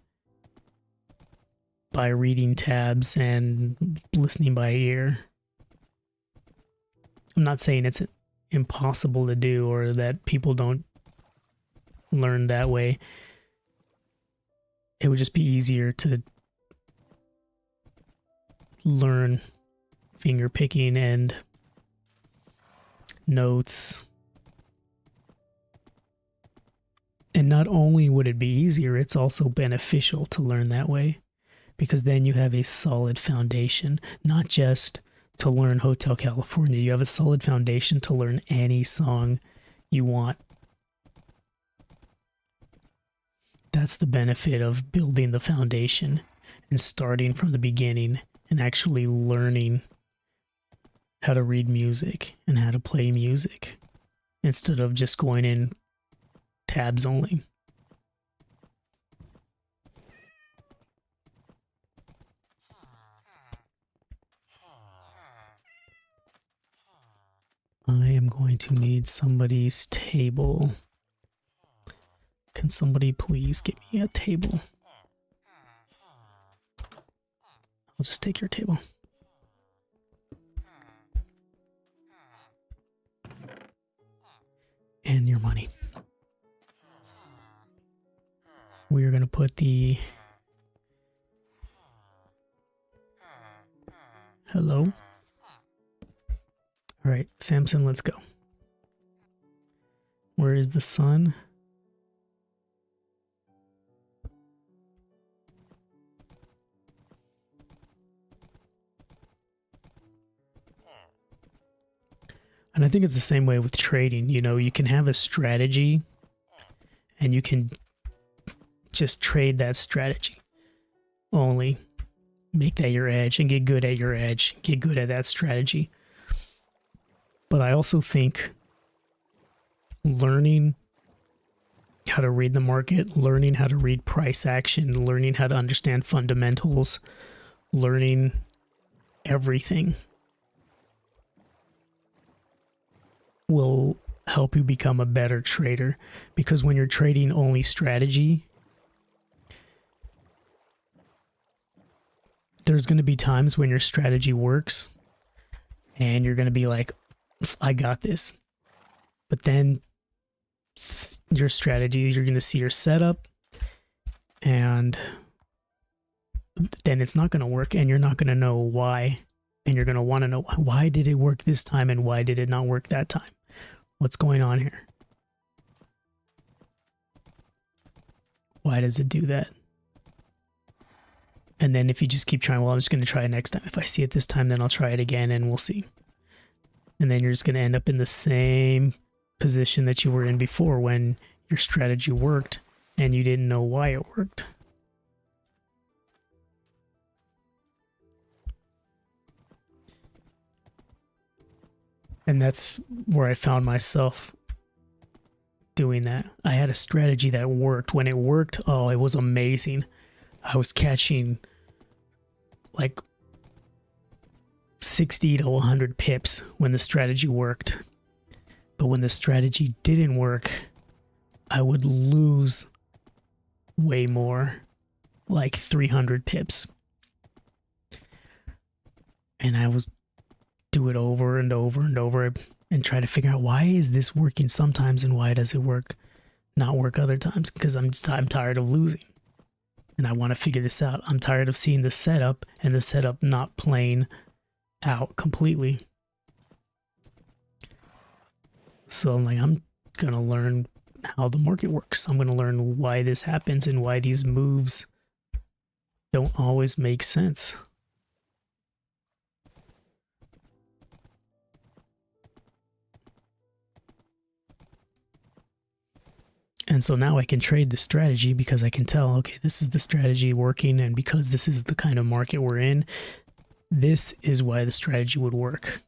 by reading tabs and listening by ear. I'm not saying it's impossible to do or that people don't learn that way. It would just be easier to learn finger picking and notes. And not only would it be easier, it's also beneficial to learn that way, because then you have a solid foundation, not just to learn Hotel California. You have a solid foundation to learn any song you want. That's the benefit of building the foundation and starting from the beginning and actually learning how to read music and how to play music instead of just going in tabs only. I am going to need somebody's table. Can somebody please get me a table? I'll just take your table. And your money. We are going to put the... Hello? All right, Samson, let's go. Where is the sun? And I think it's the same way with trading. You know, you can have a strategy and you can just trade that strategy. Only make that your edge and get good at your edge. Get good at that strategy. But I also think learning how to read the market, learning how to read price action, learning how to understand fundamentals, learning everything will help you become a better trader. Because when you're trading only strategy, there's going to be times when your strategy works and you're going to be like, I got this. But then your strategy, you're going to see your setup, and then it's not going to work, and you're not going to know why. And you're going to want to know, why did it work this time and why did it not work that time? What's going on here? Why does it do that? And then if you just keep trying, well, I'm just going to try it next time. If I see it this time, then I'll try it again and we'll see. And then you're just going to end up in the same position that you were in before when your strategy worked and you didn't know why it worked. And that's where I found myself doing that. I had a strategy that worked. When it worked, oh, it was amazing. I was catching like 60 to 100 pips when the strategy worked. But when the strategy didn't work, I would lose way more, like 300 pips. And I was do it over and over and over and try to figure out, why is this working sometimes and why does it not work other times? Because I'm tired of losing and I want to figure this out. I'm tired of seeing the setup and the setup not playing out completely. So I'm like, I'm gonna learn how the market works. I'm gonna learn why this happens and why these moves don't always make sense. And so now I can trade the strategy because I can tell, okay, this is the strategy working, and because this is the kind of market we're in, this is why the strategy would work.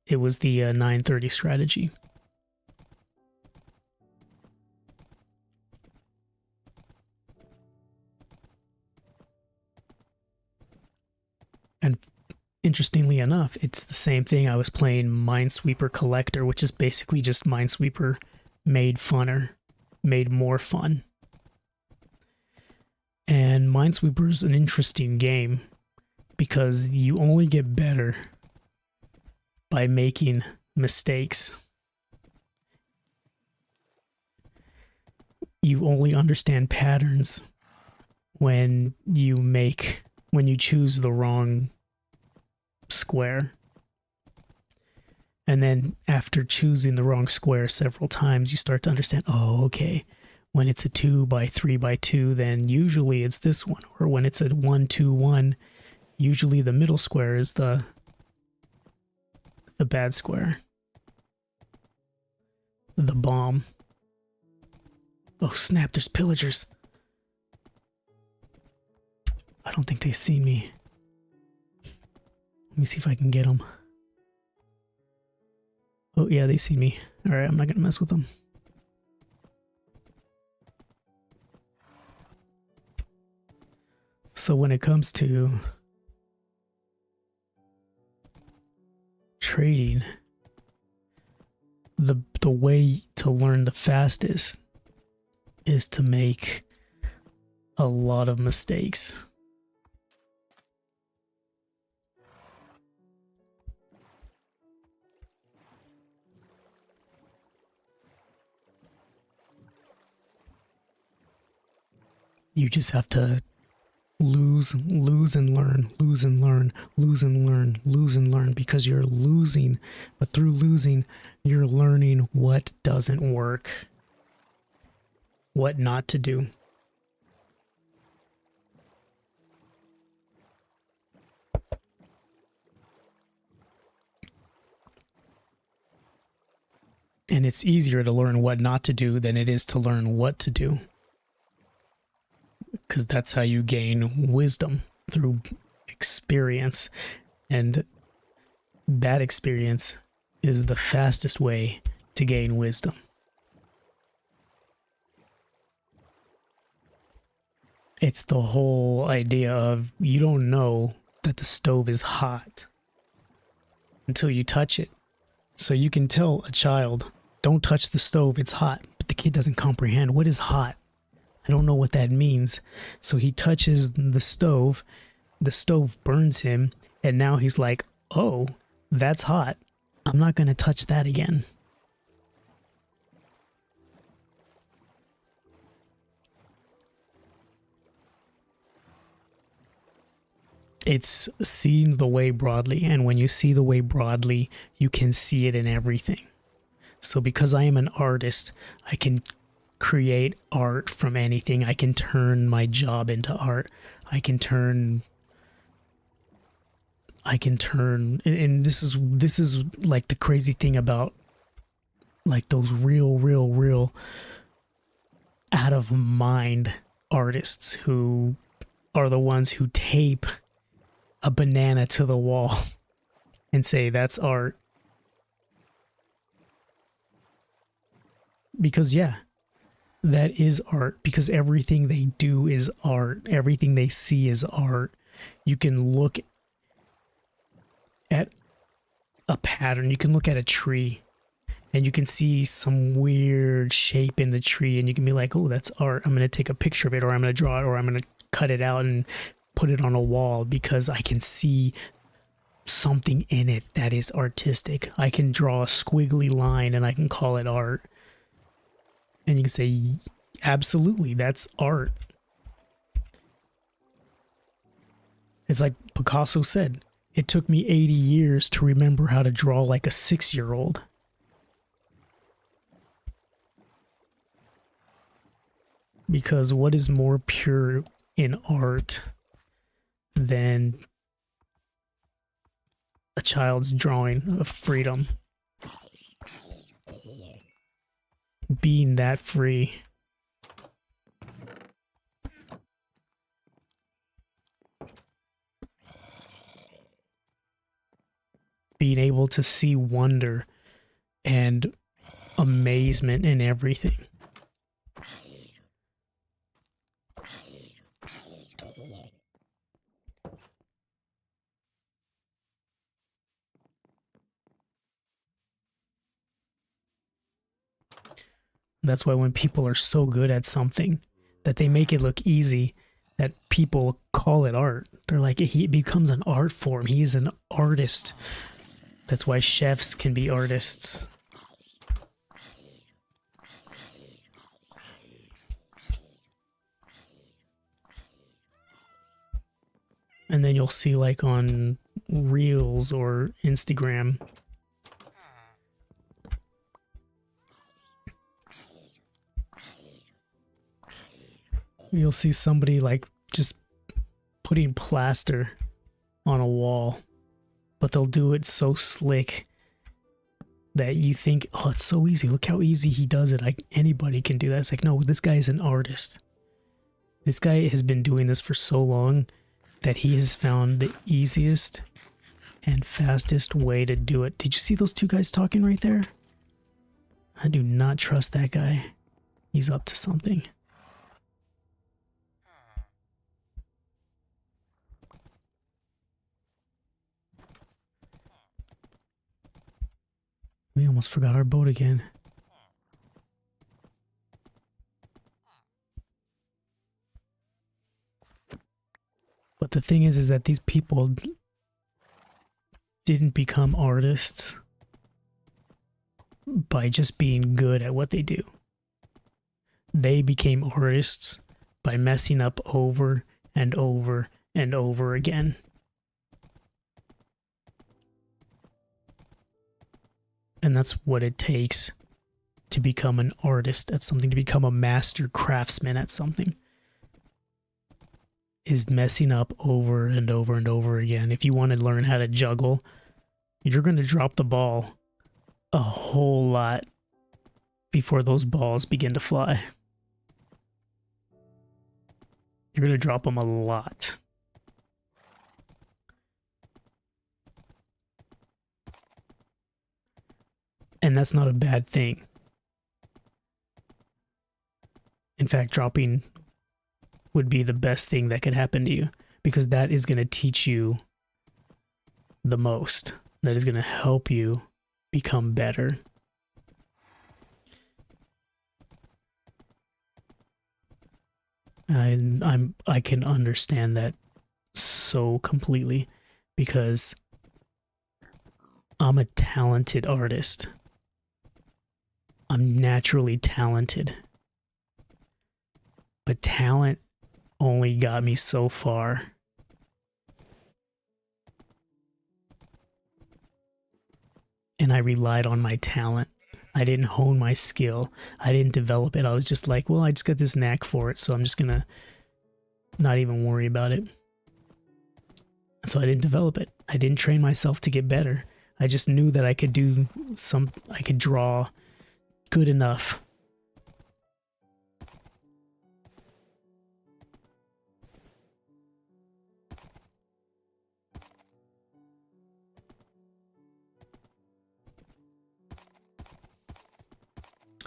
It was the 930 strategy. And interestingly enough, it's the same thing. I was playing Minesweeper Collector, which is basically just Minesweeper made funner. Made more fun. And Minesweeper is an interesting game because you only get better by making mistakes. You only understand patterns when you choose the wrong square. And then after choosing the wrong square several times, you start to understand, oh, okay, when it's a 2 by 3 by 2, then usually it's this one. Or when it's a 1, 2, 1, usually the middle square is the bad square. The bomb. Oh, snap, there's pillagers. I don't think they've seen me. Let me see if I can get them. Oh, yeah, they see me. Alright, I'm not gonna mess with them. So when it comes to trading, the way to learn the fastest is to make a lot of mistakes. You just have to lose and learn, lose and learn, lose and learn, lose and learn, because you're losing, but through losing, you're learning what doesn't work, what not to do. And it's easier to learn what not to do than it is to learn what to do. Because that's how you gain wisdom, through experience. And that experience is the fastest way to gain wisdom. It's the whole idea of, you don't know that the stove is hot until you touch it. So you can tell a child, don't touch the stove, it's hot. But the kid doesn't comprehend, what is hot? I don't know what that means. So he touches the stove the stove burns him, and now he's like, oh, that's hot. I'm not gonna touch that again. It's seeing the way broadly, and when you see the way broadly, you can see it in everything. So because I am an artist, I can create art from anything. I can turn my job into art. I can turn, and this is like the crazy thing about like those real out of mind artists who are the ones who tape a banana to the wall and say that's art. Because yeah, that is art, because everything they do is art. Everything they see is art. You can look at a pattern, you can look at a tree, and you can see some weird shape in the tree, and you can be like, oh, that's art. I'm going to take a picture of it, or I'm going to draw it, or I'm going to cut it out and put it on a wall because I can see something in it that is artistic. I can draw a squiggly line and I can call it art. And you can say, absolutely, that's art. It's like Picasso said, it took me 80 years to remember how to draw like a 6-year-old. Because what is more pure in art than a child's drawing of freedom? Being that free. Being able to see wonder and amazement in everything. That's why when people are so good at something that they make it look easy, that people call it art. They're like, he becomes an art form. He is an artist. That's why chefs can be artists. And then you'll see like on Reels or Instagram, you'll see somebody like just putting plaster on a wall, but they'll do it so slick that you think, oh, it's so easy. Look how easy he does it. Anybody can do that. It's like, no, this guy is an artist. This guy has been doing this for so long that he has found the easiest and fastest way to do it. Did you see those two guys talking right there? I do not trust that guy. He's up to something. We almost forgot our boat again. But the thing is that these people didn't become artists by just being good at what they do. They became artists by messing up over and over and over again. And that's what it takes to become an artist at something, to become a master craftsman at something, is messing up over and over and over again. If you want to learn how to juggle, you're going to drop the ball a whole lot before those balls begin to fly. You're going to drop them a lot. And that's not a bad thing. In fact, dropping would be the best thing that could happen to you, because that is going to teach you the most. That is going to help you become better. I can understand that so completely because I'm a talented artist. I'm naturally talented. But talent only got me so far. And I relied on my talent. I didn't hone my skill. I didn't develop it. I was just like, well, I just got this knack for it, so I'm just gonna not even worry about it. So I didn't develop it. I didn't train myself to get better. I just knew that I could I could draw good enough.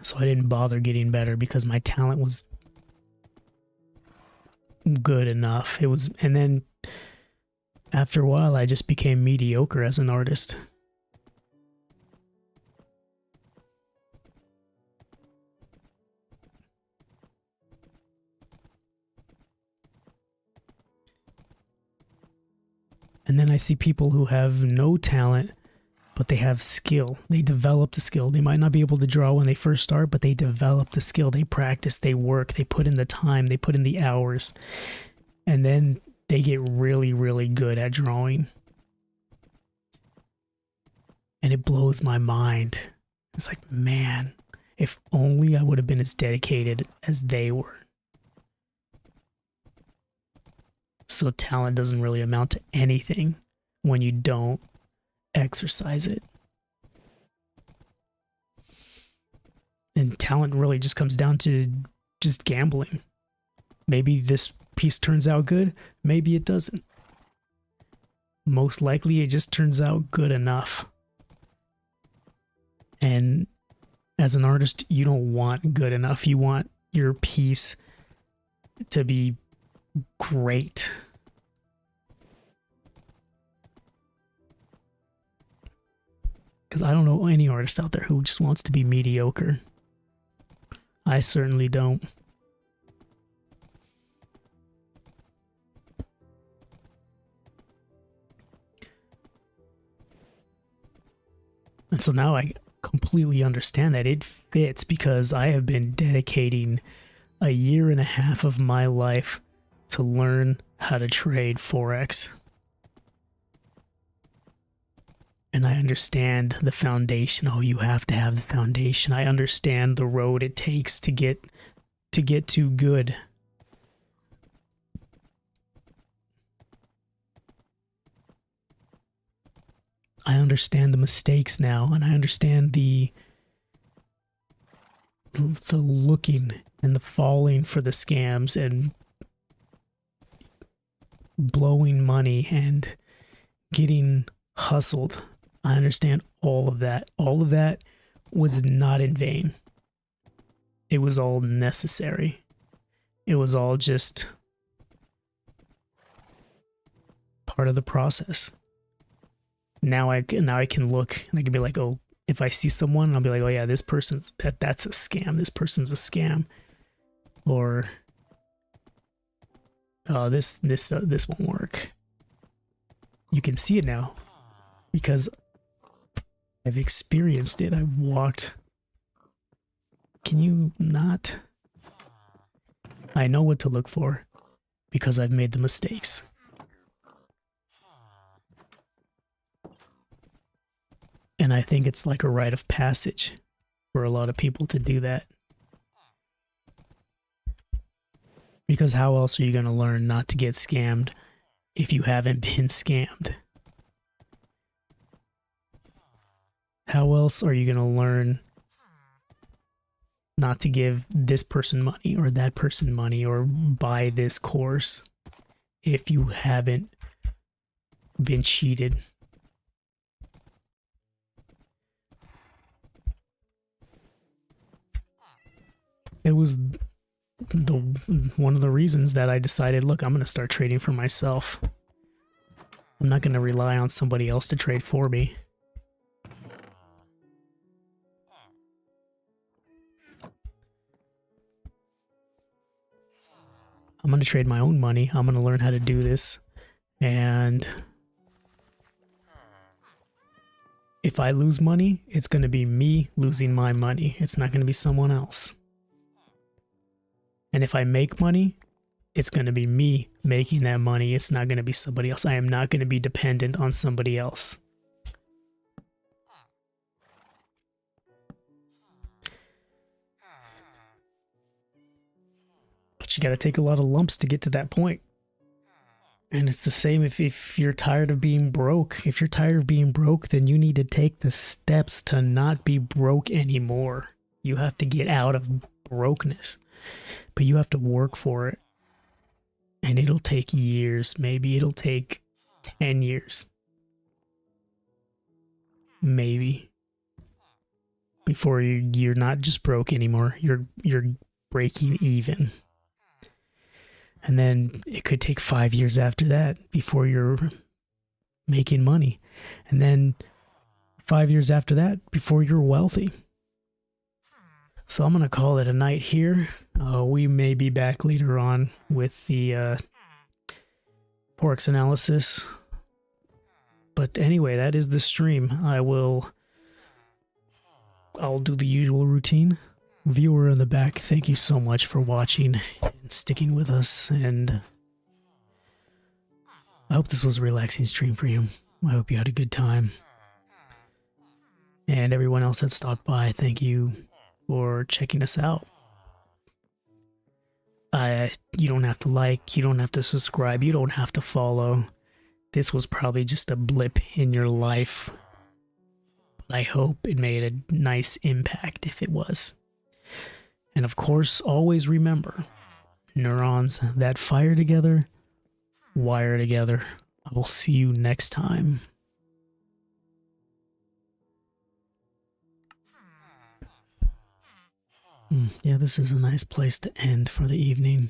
So I didn't bother getting better because my talent was good enough. It was, and then after a while, I just became mediocre as an artist. And then I see people who have no talent, but they have skill. They develop the skill. They might not be able to draw when they first start, but they develop the skill. They practice, they work, they put in the time, they put in the hours. And then they get really, really good at drawing. And it blows my mind. It's like, man, if only I would have been as dedicated as they were. So talent doesn't really amount to anything when you don't exercise it. And talent really just comes down to just gambling. Maybe this piece turns out good, maybe it doesn't. Most likely it just turns out good enough. And as an artist, you don't want good enough. You want your piece to be great. Because I don't know any artist out there who just wants to be mediocre. I certainly don't. And so now I completely understand that it fits because I have been dedicating a year and a half of my life to learn how to trade Forex. And I understand the foundation. Oh, you have to have the foundation. I understand the road it takes to get to good. I understand the mistakes now, and I understand the looking and the falling for the scams and blowing money and getting hustled. I understand all of that. All of that was not in vain. It was all necessary. It was all just part of the process. Now I can look and I can be like, oh, if I see someone, I'll be like, oh yeah, this person's that's a scam. This person's a scam, or oh, this won't work. You can see it now because I've experienced it. I've walked. Can you not? I know what to look for because I've made the mistakes. And I think it's like a rite of passage for a lot of people to do that. Because how else are you going to learn not to get scammed if you haven't been scammed? How else are you going to learn not to give this person money or that person money or buy this course if you haven't been cheated? It was one of the reasons that I decided, look, I'm going to start trading for myself. I'm not going to rely on somebody else to trade for me. I'm going to trade my own money. I'm going to learn how to do this And if I lose money, it's going to be me losing my money. It's not going to be someone else. And if I make money, it's going to be me making that money. It's not going to be somebody else. I am not going to be dependent on somebody else. But you got to take a lot of lumps to get to that point. And it's the same if you're tired of being broke. If you're tired of being broke, then you need to take the steps to not be broke anymore. You have to get out of brokenness. But you have to work for it. And it'll take years. Maybe it'll take 10 years. Maybe. Before you're not just broke anymore. You're breaking even. And then it could take 5 years after that before you're making money. And then 5 years after that before you're wealthy. So I'm going to call it a night here. We may be back later on with the Porks analysis. But anyway, that is the stream. I'll do the usual routine. Viewer in the back, thank you so much for watching and sticking with us, and I hope this was a relaxing stream for you. I hope you had a good time. And everyone else that stopped by, thank you for checking us out. You don't have to like, you don't have to subscribe, you don't have to follow. This was probably just a blip in your life. But I hope it made a nice impact if it was. And of course, always remember, neurons that fire together, wire together. I will see you next time. Yeah, this is a nice place to end for the evening.